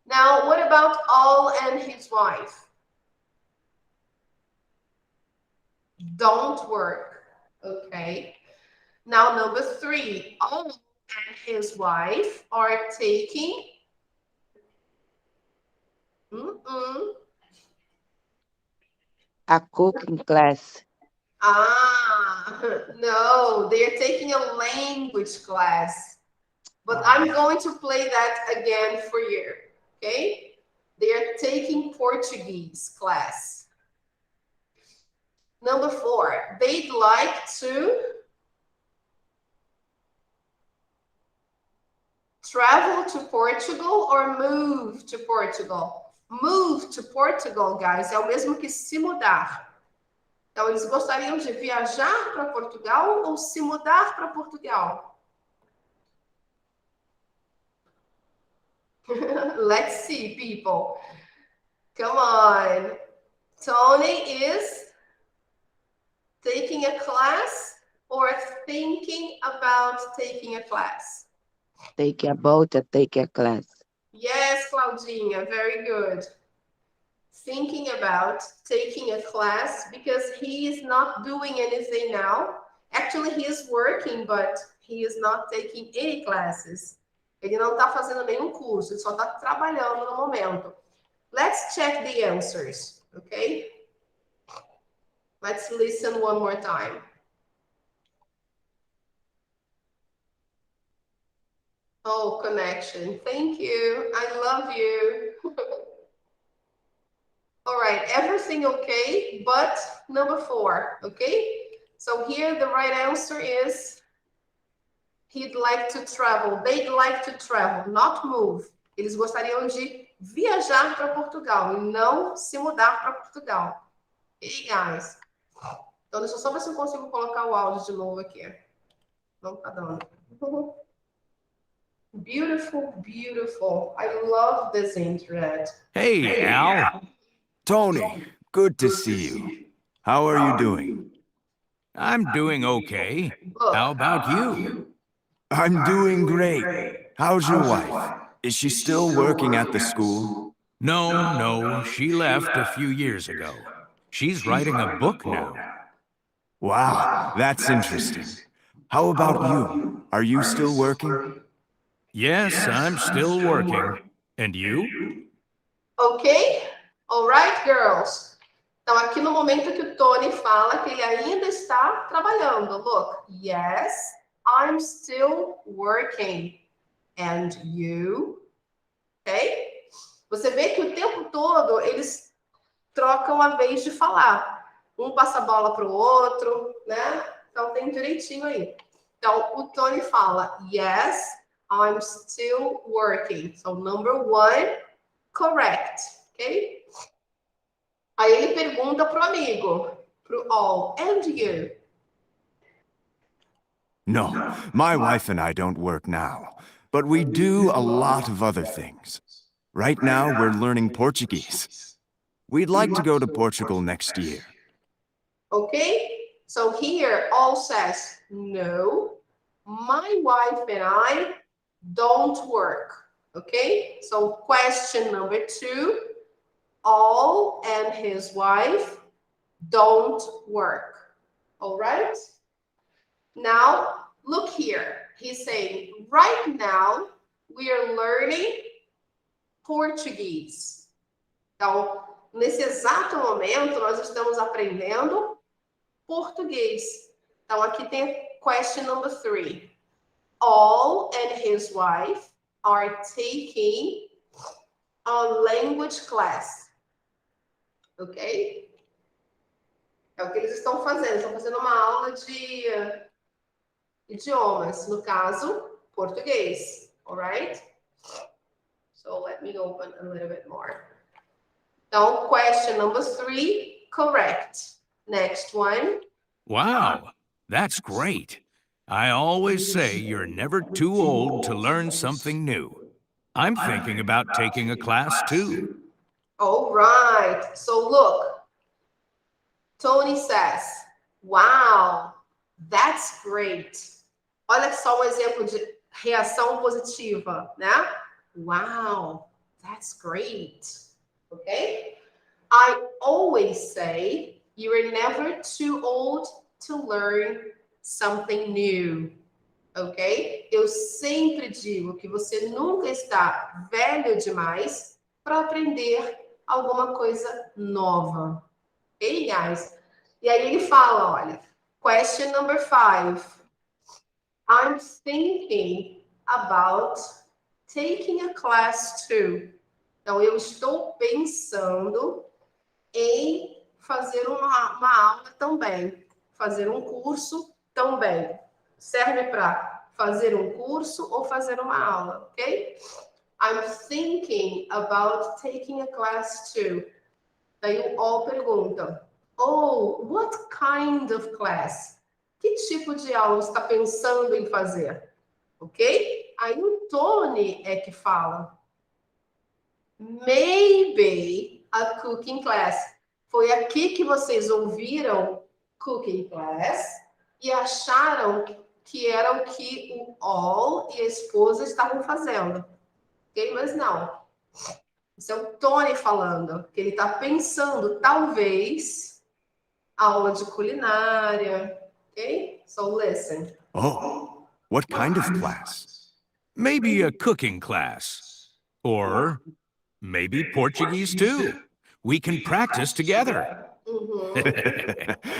Now, what about Al and his wife? Don't work, okay? Now, number 3, Al and his wife are taking A cooking class. No, they're taking a language class. But I'm going to play that again for you, okay? They are taking Portuguese class. Number 4, they'd like to travel to Portugal or move to Portugal. Move to Portugal, guys, é o mesmo que se mudar. Então, eles gostariam de viajar para Portugal ou se mudar para Portugal? Let's see, people. Come on. Tony is taking a class or thinking about taking a class? Take a class. Yes, Claudinha, very good. Thinking about taking a class because he is not doing anything now. Actually, he is working, but he is not taking any classes. Ele não está fazendo nenhum curso, ele só está trabalhando no momento. Let's check the answers, okay? Let's listen one more time. Oh, connection. Thank you. I love you. All right, everything okay, but number 4, okay? So here the right answer is he'd like to travel. They'd like to travel, not move. Eles gostariam de viajar para Portugal e não se mudar para Portugal. Hey, guys. Então, deixa eu só ver se eu consigo colocar o áudio de novo aqui. Não tá dando. Beautiful, beautiful. I love this internet. Hey, Al. Tony, good to see you. How are you doing? I'm doing okay. Look, How about you? I'm doing great. How's your wife? Is she still working at the school? No, she left a few years ago. She's writing a book now. Wow, that's interesting. How about you? Are you still working? Yes, I'm still working. And you? Ok? Alright, girls. Então, aqui no momento que o Tony fala que ele ainda está trabalhando. Look, yes, I'm still working. And you? Ok? Você vê que o tempo todo eles trocam a vez de falar. Um passa a bola para o outro, né? Então, tem direitinho aí. Então, o Tony fala, yes, I'm still working. So, number 1, correct. Ok? Aí ele pergunta pro amigo, pro all, and you? No, my wife and I don't work now, but we do a lot of other things. Right now, we're learning Portuguese. We'd like to go to Portugal next year. Okay? So here, all says, no, my wife and I don't work. Okay? So question number 2, all and his wife don't work. All right? Now, look here. He's saying, right now, we are learning Portuguese. Então, nesse exato momento, nós estamos aprendendo português. Então, aqui tem question number 3. All and his wife are taking a language class. Ok? É o que eles estão fazendo. Estão fazendo uma aula de idiomas. No caso, português. Alright? So, let me open a little bit more. Então, question number 3, correct. Next one. Wow, that's great. I always say you're never too old to learn something new. I'm thinking about taking a class too. All right. So look, Tony says, wow, that's great. Olha só um exemplo de reação positiva, né? Wow, that's great. Okay? I always say you are never too old to learn something new. Ok? Eu sempre digo que você nunca está velho demais para aprender alguma coisa nova. Ok, guys? E aí ele fala, olha, question number 5. I'm thinking about taking a class too. Então, eu estou pensando em fazer uma aula também. Fazer um curso também. Serve para fazer um curso ou fazer uma aula, ok? I'm thinking about taking a class too. Daí o all pergunta, oh, what kind of class? Que tipo de aula você está pensando em fazer? Ok? Aí o Tony é que fala, maybe a cooking class. Foi aqui que vocês ouviram cooking class e acharam que era o que o all e a esposa estavam fazendo. Ok? Mas não. Isso é o Tony falando, que ele está pensando, talvez, aula de culinária. Ok? So listen. Oh, what kind of class? Maybe a cooking class. Or maybe Portuguese too. We can practice together.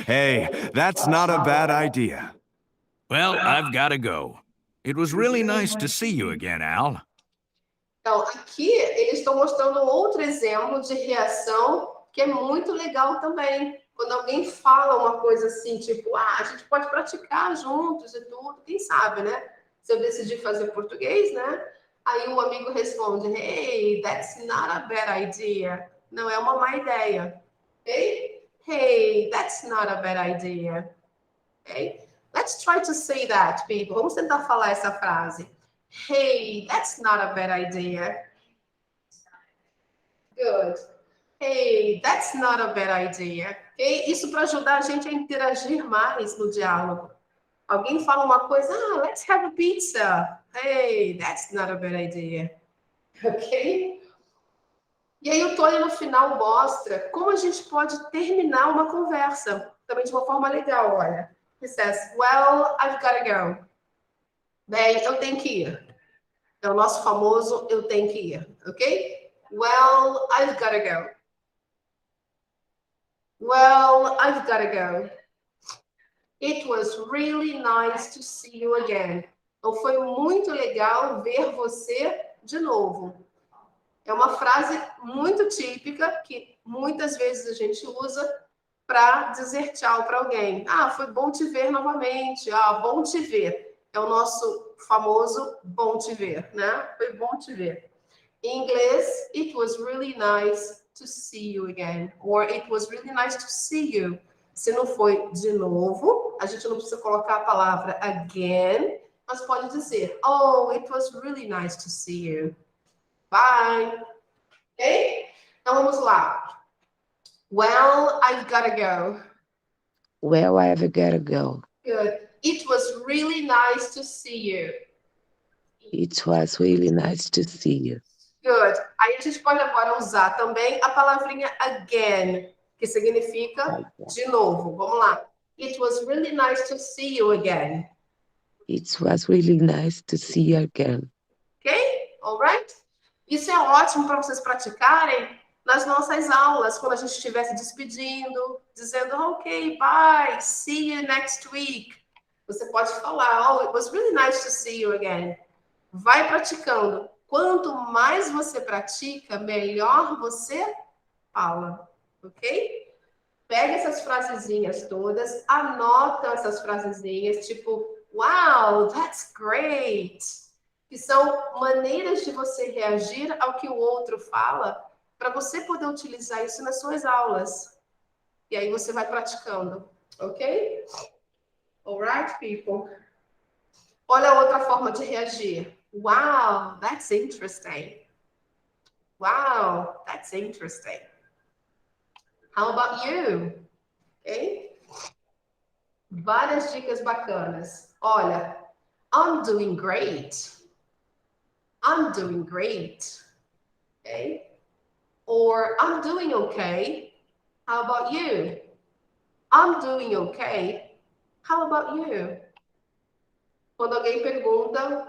Hey, that's not a bad idea. Well, I've got to go. It was really nice to see you again, Al. Então, aqui eles estão mostrando outro exemplo de reação que é muito legal também. Quando alguém fala uma coisa assim, tipo, a gente pode praticar juntos e tudo, quem sabe, né? Se eu decidir fazer português, né? Aí o amigo responde, hey, that's not a bad idea. Não é uma má ideia. Ok? Hey, that's not a bad idea. Ok? Let's try to say that, people. Vamos tentar falar essa frase. Hey, that's not a bad idea. Good. Hey, that's not a bad idea. Okay? Isso para ajudar a gente a interagir mais no diálogo. Alguém fala uma coisa, let's have a pizza. Hey, that's not a bad idea. Ok? E aí o Tony no final mostra como a gente pode terminar uma conversa. Também de uma forma legal, olha. He says, well, I've got to go. Bem, eu tenho que ir. É o nosso famoso eu tenho que ir, ok? Well, I've got to go. Well, I've got to go. It was really nice to see you again. Então, foi muito legal ver você de novo. É uma frase muito típica que muitas vezes a gente usa para dizer tchau para alguém. Ah, foi bom te ver novamente. Ah, bom te ver. É o nosso famoso bom te ver, né? Foi bom te ver. Em inglês, it was really nice to see you again. Or it was really nice to see you. Se não foi de novo, a gente não precisa colocar a palavra again, mas pode dizer, oh, it was really nice to see you. Bye. Ok? Então vamos lá. Well, I've gotta go. Well, I've got to go. Good. It was really nice to see you. It was really nice to see you. Good. Aí a gente pode agora usar também a palavrinha again, que significa de novo. Vamos lá. It was really nice to see you again. It was really nice to see you again. Ok? Alright? Isso é ótimo para vocês praticarem nas nossas aulas, quando a gente estiver se despedindo, dizendo, ok, bye, see you next week. Você pode falar, oh, it was really nice to see you again. Vai praticando. Quanto mais você pratica, melhor você fala, ok? Pega essas frasezinhas todas, anota essas frasezinhas, tipo, wow, that's great. Que são maneiras de você reagir ao que o outro fala, para você poder utilizar isso nas suas aulas. E aí você vai praticando, ok? Alright, people? Olha outra forma de reagir. Wow, that's interesting. Wow, that's interesting. How about you? Ok? Várias dicas bacanas. Olha, I'm doing great. I'm doing great. Okay? Or I'm doing okay. How about you? I'm doing okay. How about you? Quando alguém pergunta,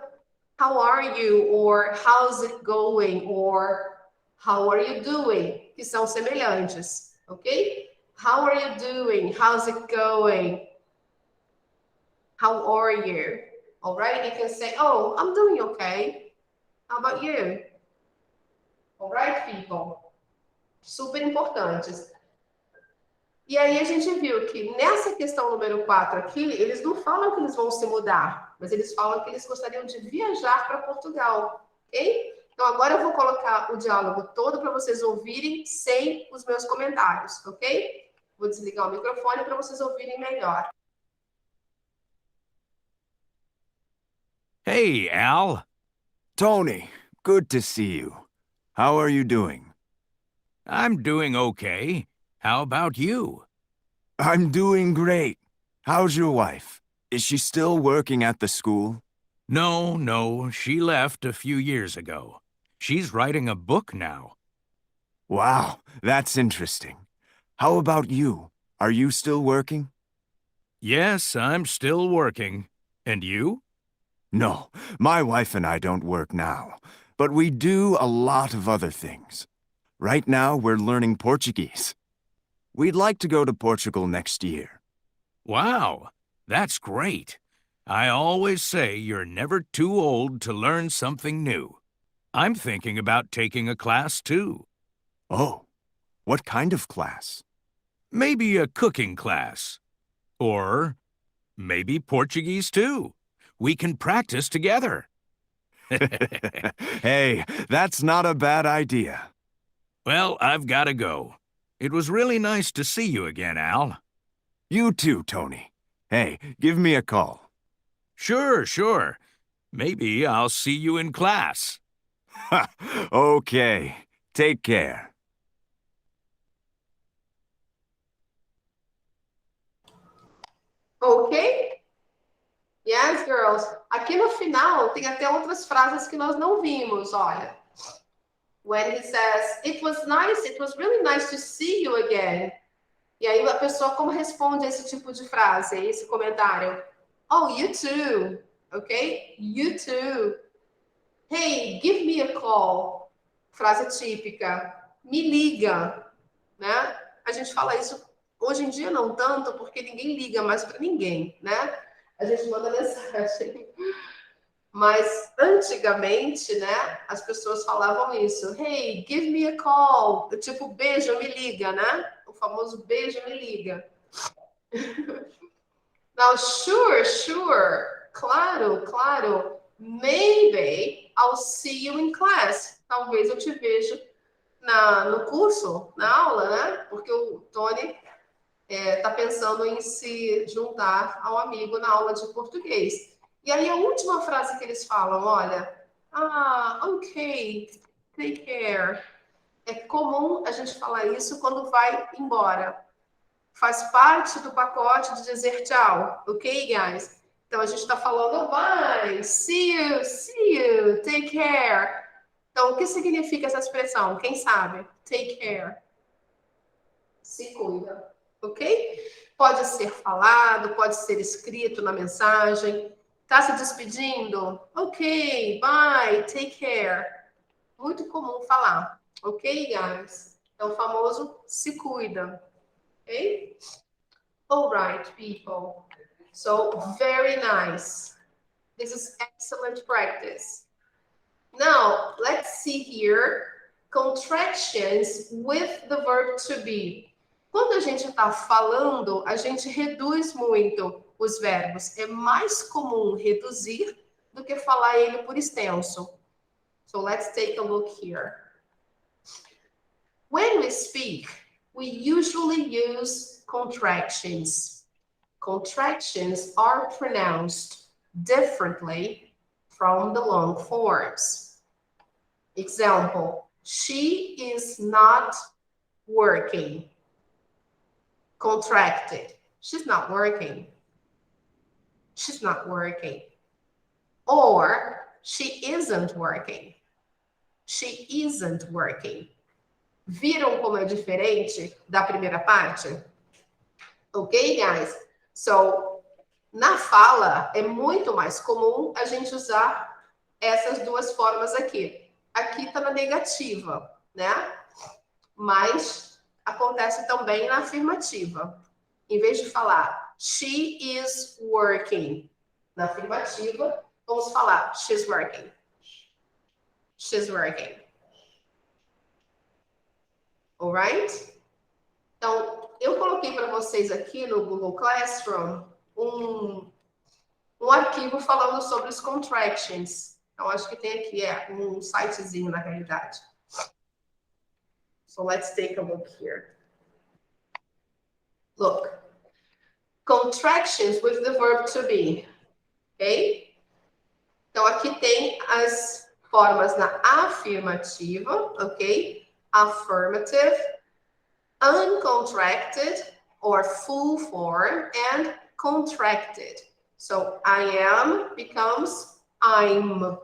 how are you? Or how's it going? Or how are you doing? Que são semelhantes, ok? How are you doing? How's it going? How are you? All right, you can say, oh, I'm doing okay. How about you? All right, people? Super importantes. E aí a gente viu que nessa questão número 4 aqui, eles não falam que eles vão se mudar, mas eles falam que eles gostariam de viajar para Portugal, ok? Então, Então, agora eu vou colocar o diálogo todo para vocês ouvirem sem os meus comentários, ok? Vou desligar o microfone para vocês ouvirem melhor. Hey, Al. Tony, good to see you. How are you doing? I'm doing okay. How about you? I'm doing great. How's your wife? Is she still working at the school? No, she left a few years ago. She's writing a book now. Wow, that's interesting. How about you? Are you still working? Yes, I'm still working. And you? No, my wife and I don't work now, but we do a lot of other things. Right now, we're learning Portuguese. We'd like to go to Portugal next year. Wow, that's great. I always say you're never too old to learn something new. I'm thinking about taking a class too. Oh, what kind of class? Maybe a cooking class. Or maybe Portuguese too. We can practice together. Hey, that's not a bad idea. Well, I've got to go. It was really nice to see you again, Al. You too, Tony. Hey, give me a call. Sure. Maybe I'll see you in class. Okay, take care. Ok? Yes, girls. Aqui no final tem até outras frases que nós não vimos, olha. When he says, it was really nice to see you again. E aí a pessoa como responde a esse tipo de frase, a esse comentário? Oh, you too. Ok? You too. Hey, give me a call. Frase típica. Me liga. Né? A gente fala isso hoje em dia não tanto, porque ninguém liga mais para ninguém, né? A gente manda mensagem. Mas antigamente, né, as pessoas falavam isso. Hey, give me a call. Tipo, beijo, me liga, né? O famoso beijo, me liga. Now, sure. Claro. Maybe I'll see you in class. Talvez eu te veja no curso, na aula, né? Porque o Tony tá pensando em se juntar ao amigo na aula de português. E aí a última frase que eles falam, olha, ok, take care. É comum a gente falar isso quando vai embora. Faz parte do pacote de dizer tchau, ok, guys? Então a gente está falando bye, see you, take care. Então o que significa essa expressão? Quem sabe? Take care. Se cuida, ok? Pode ser falado, pode ser escrito na mensagem. Tá se despedindo? Ok, bye, take care. Muito comum falar, ok, guys? É o famoso se cuida, ok? All right, people. So, very nice. This is excellent practice. Now, let's see here contractions with the verb to be. Quando a gente está falando, a gente reduz muito os verbos. É mais comum reduzir do que falar ele por extenso. So let's take a look here. When we speak, we usually use contractions. Contractions are pronounced differently from the long forms. Example, she is not working. Contracted. She's not working. She's not working. Or she isn't working. She isn't working. Viram como é diferente da primeira parte? Ok, guys? So, na fala, é muito mais comum a gente usar essas duas formas aqui. Aqui está na negativa, né? Mas acontece também na afirmativa. Em vez de falar she is working na afirmativa, vamos falar she's working. She's working. Alright? Então, eu coloquei para vocês aqui no Google Classroom um arquivo falando sobre os contractions. Então, acho que tem aqui um sitezinho, na realidade. So, let's take a look here. Look. Contractions with the verb to be. Ok? Então, aqui tem as formas na afirmativa, ok? Affirmative, uncontracted, or full form, and contracted. So, I am becomes I'm.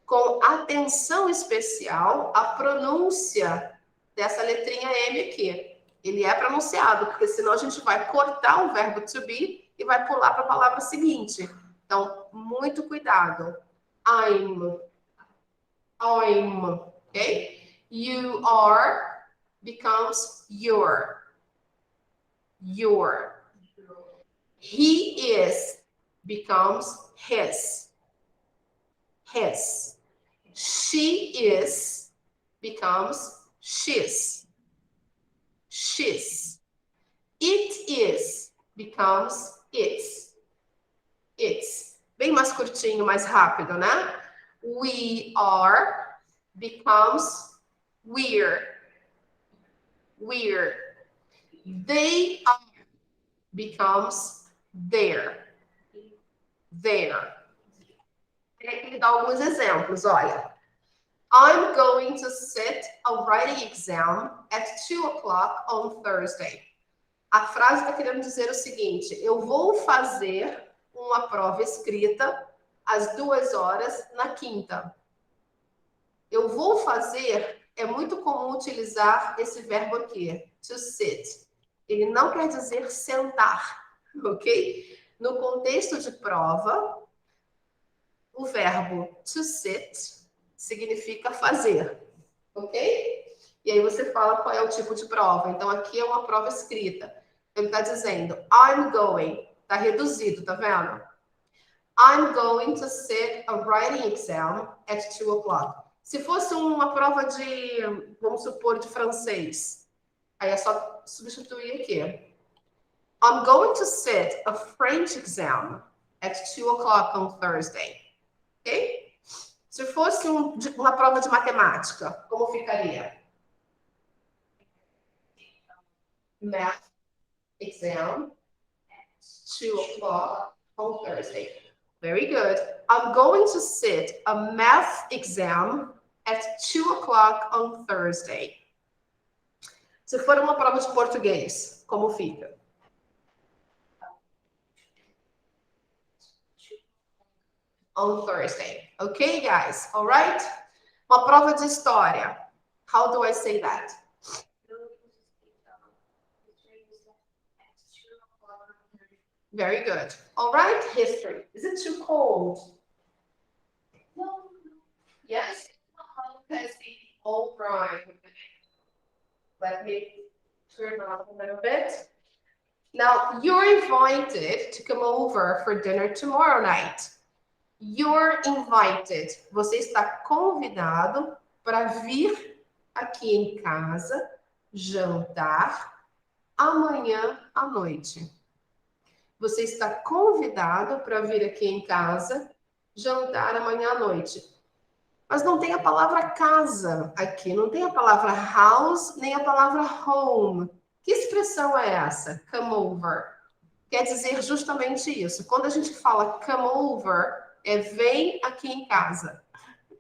Com atenção especial à pronúncia dessa letrinha M aqui. Ele é pronunciado, porque senão a gente vai cortar o verbo to be e vai pular para a palavra seguinte. Então, muito cuidado. I'm, ok? You are becomes your. He is becomes his. She is becomes she's. It is becomes its. Bem mais curtinho, mais rápido, né? We are becomes we're. They are becomes their. Tem que dar alguns exemplos, olha. I'm going to sit a writing exam at 2 o'clock on Thursday. A frase está querendo dizer o seguinte: eu vou fazer uma prova escrita às 2 horas na quinta. Eu vou fazer, é muito comum utilizar esse verbo aqui, to sit. Ele não quer dizer sentar, ok? No contexto de prova, o verbo to sit significa fazer, ok? E aí você fala qual é o tipo de prova. Então, aqui é uma prova escrita. Ele está dizendo, I'm going. Está reduzido, tá vendo? I'm going to sit a writing exam at 2 o'clock. Se fosse uma prova de, vamos supor, de francês, aí é só substituir aqui. I'm going to sit a French exam at 2 o'clock on Thursday. Ok? Se fosse uma prova de matemática, como ficaria? Math exam at 2 o'clock on Thursday. Very good. I'm going to sit a math exam at 2 o'clock on Thursday. Se for uma prova de português, como fica? On Thursday. Okay, guys? All right? Uma prova de história. How do I say that? Very good. All right, history. Is it too cold? No. Yes? All right. Let me turn off a little bit. Now, you're invited to come over for dinner tomorrow night. You're invited. Você está convidado para vir aqui em casa jantar amanhã à noite. Você está convidado para vir aqui em casa jantar amanhã à noite. Mas não tem a palavra casa aqui, não tem a palavra house, nem a palavra home. Que expressão é essa? Come over. Quer dizer justamente isso. Quando a gente fala come over, é vem aqui em casa.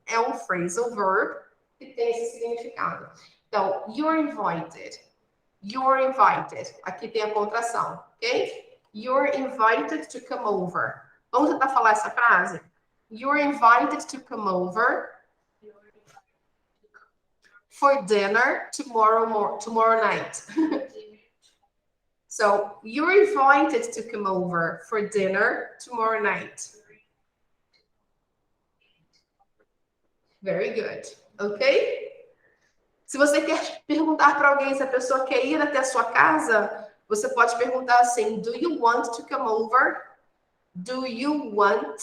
É um phrasal verb que tem esse significado. Então, you're invited. You're invited. Aqui tem a contração, ok? You're invited to come over. Vamos tentar falar essa frase? You're invited to come over for dinner tomorrow night. So, you're invited to come over for dinner tomorrow night. Very good. Ok? Se você quer perguntar para alguém se a pessoa quer ir até a sua casa, você pode perguntar assim, do you want to come over? Do you want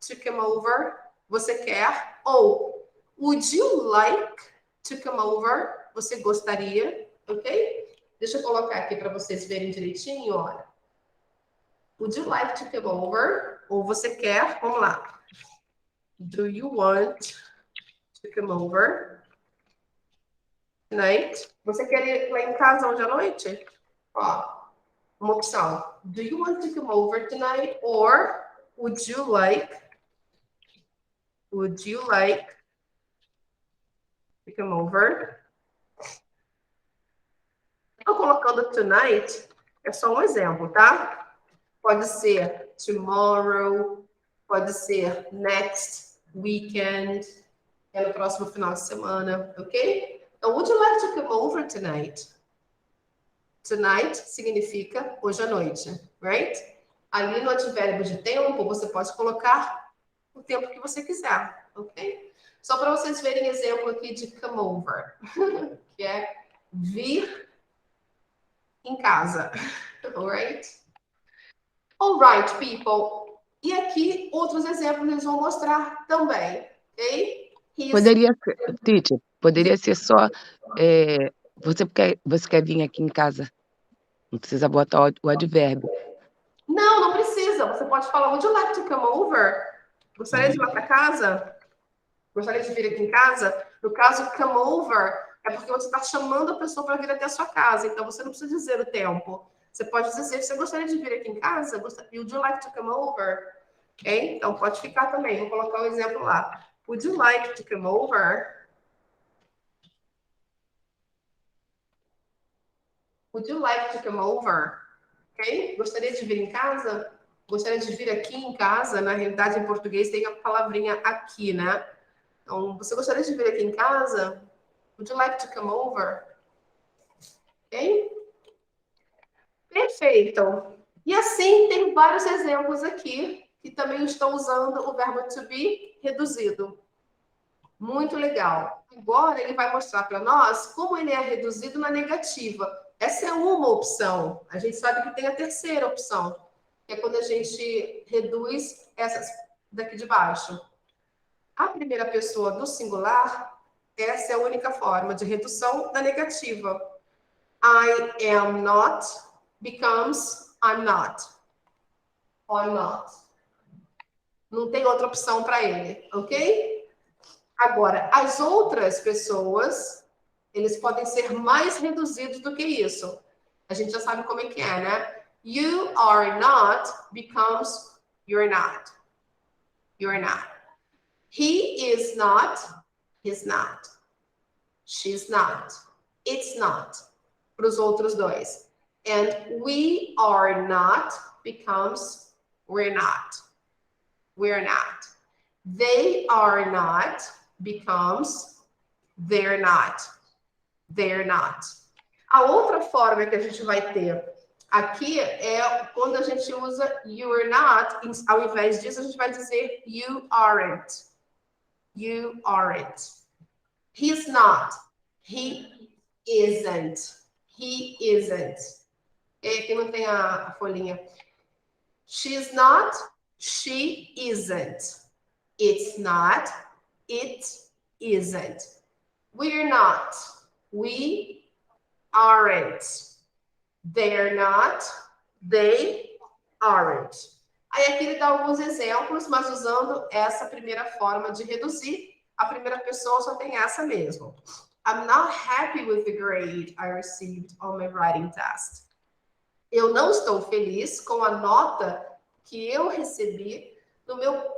to come over? Você quer? Ou, would you like to come over? Você gostaria? Ok? Deixa eu colocar aqui para vocês verem direitinho, olha. Would you like to come over? Ou você quer? Vamos lá. Do you want to come over tonight? Você quer ir lá em casa hoje à noite? Ó, uma opção. Do you want to come over tonight? Or would you like to come over? Eu colocando tonight é só um exemplo, tá? Pode ser tomorrow, pode ser next weekend, é no próximo final de semana, ok? Então, would you like to come over tonight? Tonight significa hoje à noite, right? Ali no advérbio de tempo, você pode colocar o tempo que você quiser, ok? Só para vocês verem exemplo aqui de come over, que é vir em casa, alright? Alright, people. E aqui outros exemplos eles vão mostrar também, ok? Poderia ser, teacher, poderia ser só, você quer vir aqui em casa? Não precisa botar o advérbio. Não precisa. Você pode falar, would you like to come over? Gostaria de ir lá para casa? Gostaria de vir aqui em casa? No caso, come over é porque você está chamando a pessoa para vir até a sua casa. Então, você não precisa dizer o tempo. Você pode dizer, você gostaria de vir aqui em casa? Would you like to come over? Ok? Então, pode ficar também. Vou colocar um exemplo lá. Would you like to come over? Would you like to come over? Ok? Gostaria de vir em casa? Gostaria de vir aqui em casa? Na realidade, em português tem a palavrinha aqui, né? Então, você gostaria de vir aqui em casa? Would you like to come over? Ok? Perfeito. E assim, tem vários exemplos aqui que também estão usando o verbo to be reduzido. Muito legal. Agora, ele vai mostrar para nós como ele é reduzido na negativa. Essa é uma opção. A gente sabe que tem a terceira opção, que é quando a gente reduz essas daqui de baixo. A primeira pessoa do singular, essa é a única forma de redução da negativa. I am not becomes I'm not. I'm not. Não tem outra opção para ele, ok? Agora, as outras pessoas, eles podem ser mais reduzidos do que isso. A gente já sabe como é que é, né? You are not becomes you're not. You're not. He is not, he's not. She's not. It's not. Para os outros dois. And we are not becomes we're not. We're not. They are not becomes they're not. They're not. A outra forma que a gente vai ter aqui é quando a gente usa you're not, ao invés disso a gente vai dizer you aren't. You aren't. He's not. He isn't. He isn't. E aqui não tem a folhinha. She's not. She isn't. It's not. It isn't. We're not. We aren't. They're not. They aren't. Aí aqui ele dá alguns exemplos, mas usando essa primeira forma de reduzir, a primeira pessoa só tem essa mesmo. I'm not happy with the grade I received on my writing test. Eu não estou feliz com a nota que eu recebi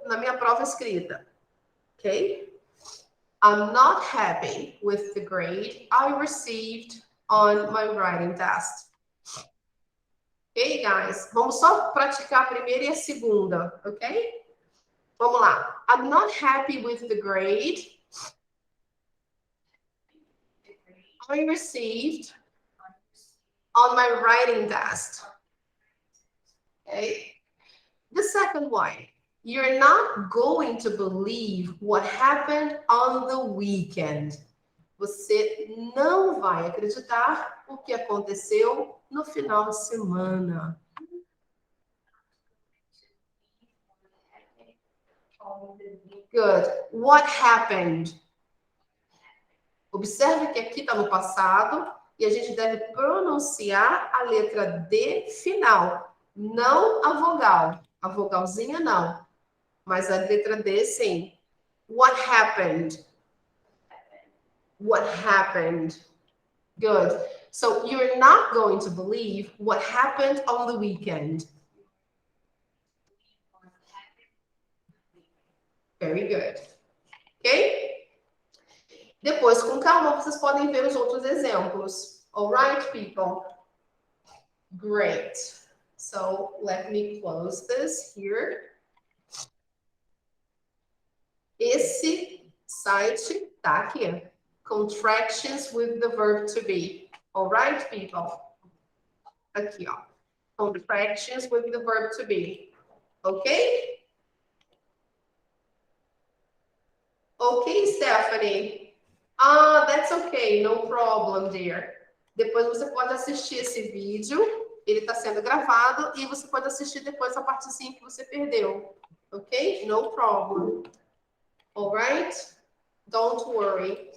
na minha prova escrita. Ok? I'm not happy with the grade I received on my writing test. Ok, guys? Vamos só praticar a primeira e a segunda, ok? Vamos lá. I'm not happy with the grade I received on my writing test. Okay? The second one. You're not going to believe what happened on the weekend. Você não vai acreditar o que aconteceu no final de semana. Good. What happened? Observe que aqui está no passado e a gente deve pronunciar a letra D final, não a vogal. A vogalzinha não, mas a letra D sim. What happened? What happened? Good. So you're not going to believe what happened on the weekend. Very good. Ok? Depois, com calma, vocês podem ver os outros exemplos. All right, people? Great. So let me close this here. Esse site tá aqui. Contractions with the verb to be. All right, people? Aqui, ó. Contractions with the verb to be. Ok? Ok, Stephanie. Ah, that's okay. No problem, dear. Depois você pode assistir esse vídeo. Ele está sendo gravado e você pode assistir depois a partezinha que você perdeu. Ok? No problem. All right? Don't worry.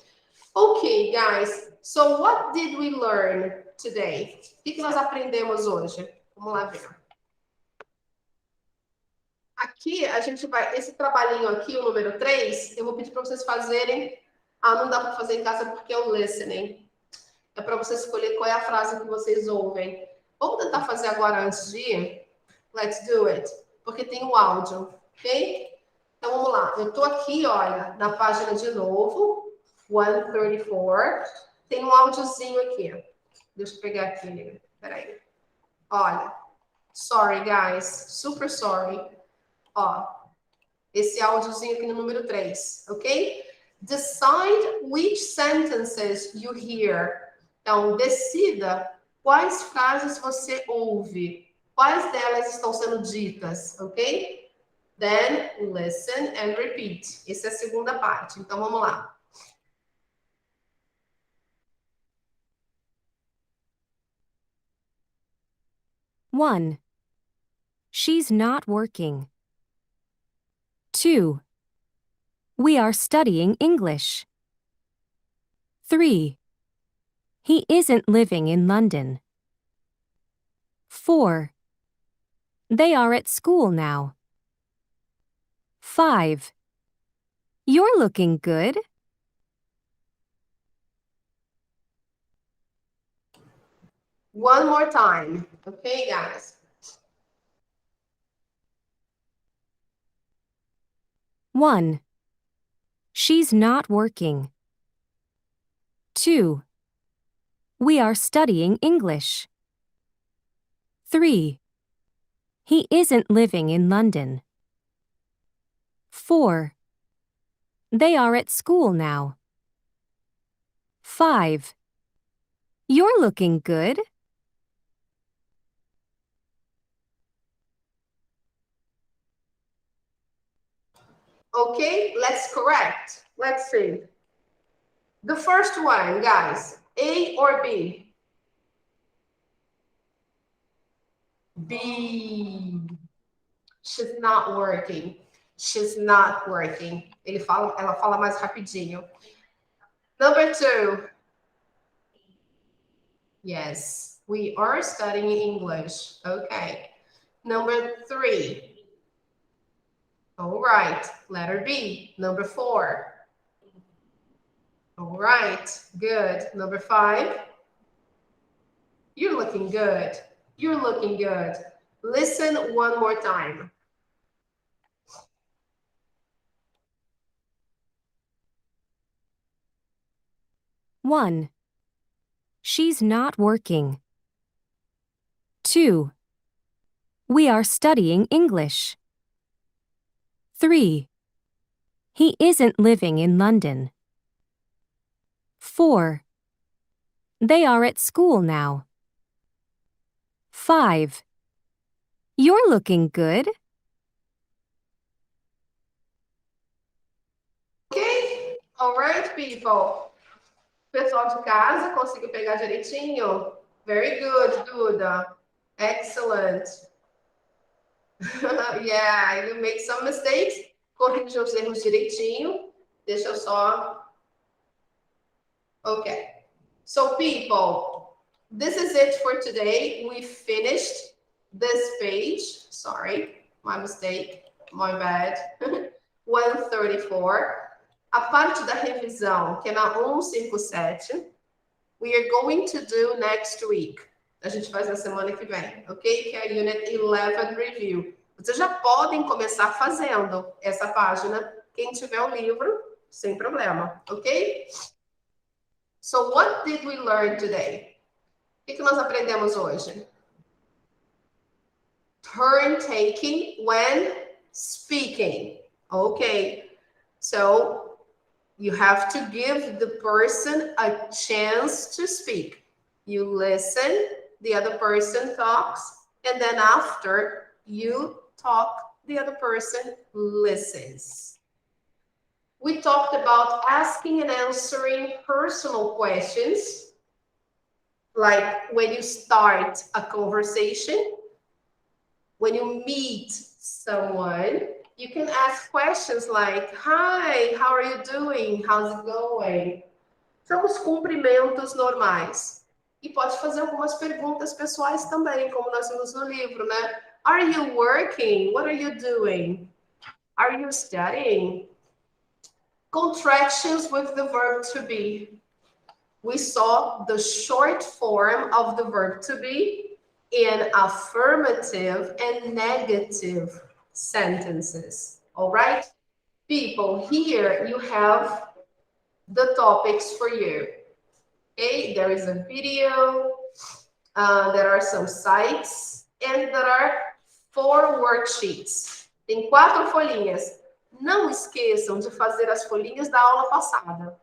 Okay, guys. So what did we learn today? O que nós aprendemos hoje? Vamos lá ver. Aqui, a gente vai... Esse trabalhinho aqui, o número 3, eu vou pedir para vocês fazerem... Ah, não dá para fazer em casa porque é o listening. É para você escolher qual é a frase que vocês ouvem. Vamos tentar fazer agora antes de ir? Let's do it. Porque tem o áudio, ok? Então, vamos lá. Eu estou aqui, olha, na página de novo, 134. Tem um áudiozinho aqui. Deixa eu pegar aqui. Peraí. Olha. Sorry, guys. Super sorry. Ó. Esse áudiozinho aqui no número 3, ok? Decide which sentences you hear. Então, decida quais frases você ouve. Quais delas estão sendo ditas, ok? Then, listen and repeat. Essa é a segunda parte. Então, vamos lá. One, she's not working. 2, we are studying English. 3, he isn't living in London. 4, they are at school now. 5, you're looking good. One more time. Okay, guys? 1, she's not working. 2, we are studying English. 3, he isn't living in London. 4, they are at school now. 5, you're looking good. Okay, let's correct. Let's see. The first one, guys. A or B? B. She's not working. She's not working. Ela fala mais rapidinho. Number 2. Yes, we are studying English. Okay. Number 3. All right. Letter B. Number 4. All right. Good. Number 5. You're looking good. You're looking good. Listen one more time. One, she's not working. 2, we are studying English. 3, he isn't living in London. 4, they are at school now. 5, you're looking good. Okay? All right, people. Pessoal de casa, conseguiu pegar direitinho? Very good, Duda. Excellent. Yeah, you make some mistakes. Corrija os erros direitinho. Deixa eu só... Okay. So, people, this is it for today. We finished this page. Sorry, my mistake. My bad. QU0900. A parte da revisão, que é na 157, we are going to do next week. A gente faz na semana que vem, ok? Que é a Unit 11 Review. Vocês já podem começar fazendo essa página. Quem tiver o livro, sem problema, ok? So, what did we learn today? O que nós aprendemos hoje? Turn taking when speaking. Okay. So, you have to give the person a chance to speak. You listen, the other person talks, and then after you talk, the other person listens. We talked about asking and answering personal questions, like when you start a conversation, when you meet someone, you can ask questions like, hi, how are you doing? How's it going? São os cumprimentos normais. E pode fazer algumas perguntas pessoais também, como nós vimos no livro, né? Are you working? What are you doing? Are you studying? Contractions with the verb to be. We saw the short form of the verb to be in affirmative and negative sentences. All right? People, here you have the topics for you. Okay, there is a video, there are some sites, and there are 4 worksheets. Tem 4 folhinhas. Não esqueçam de fazer as folhinhas da aula passada,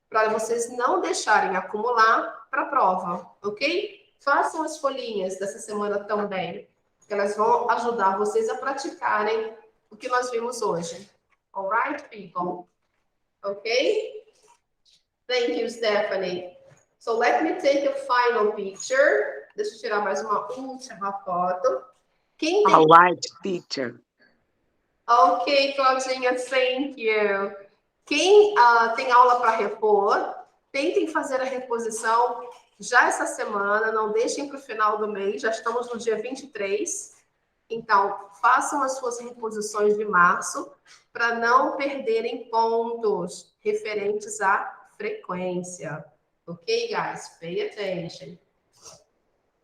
para vocês não deixarem acumular para a prova, ok? Façam as folhinhas dessa semana também, que elas vão ajudar vocês a praticarem o que nós vimos hoje. All right, people? Okay? Thank you, Stephanie. So let me take a final picture. Deixa eu tirar mais uma última foto. Quem tem... A white picture. Ok, Claudinha, thank you. Quem tem aula para repor, tentem fazer a reposição já essa semana, não deixem para o final do mês, já estamos no dia 23. Então, façam as suas reposições de março para não perderem pontos referentes à frequência. Okay, guys, pay attention.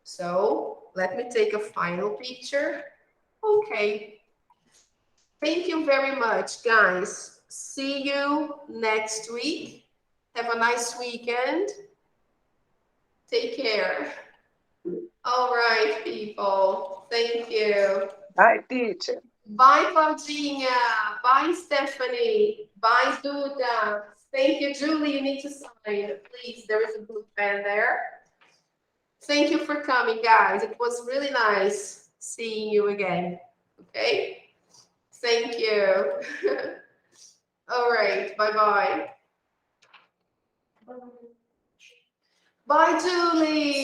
So, let me take a final picture. Okay. Thank you very much, guys. See you next week. Have a nice weekend. Take care. All right, people. Thank you. Bye, teacher. Bye, Claudinha. Bye, Stephanie. Bye, Duda. Thank you, Julie. You need to sign. Please, there is a blue pen there. Thank you for coming, guys. It was really nice seeing you again. Okay? Thank you. All right. Bye-bye. Bye, Julie.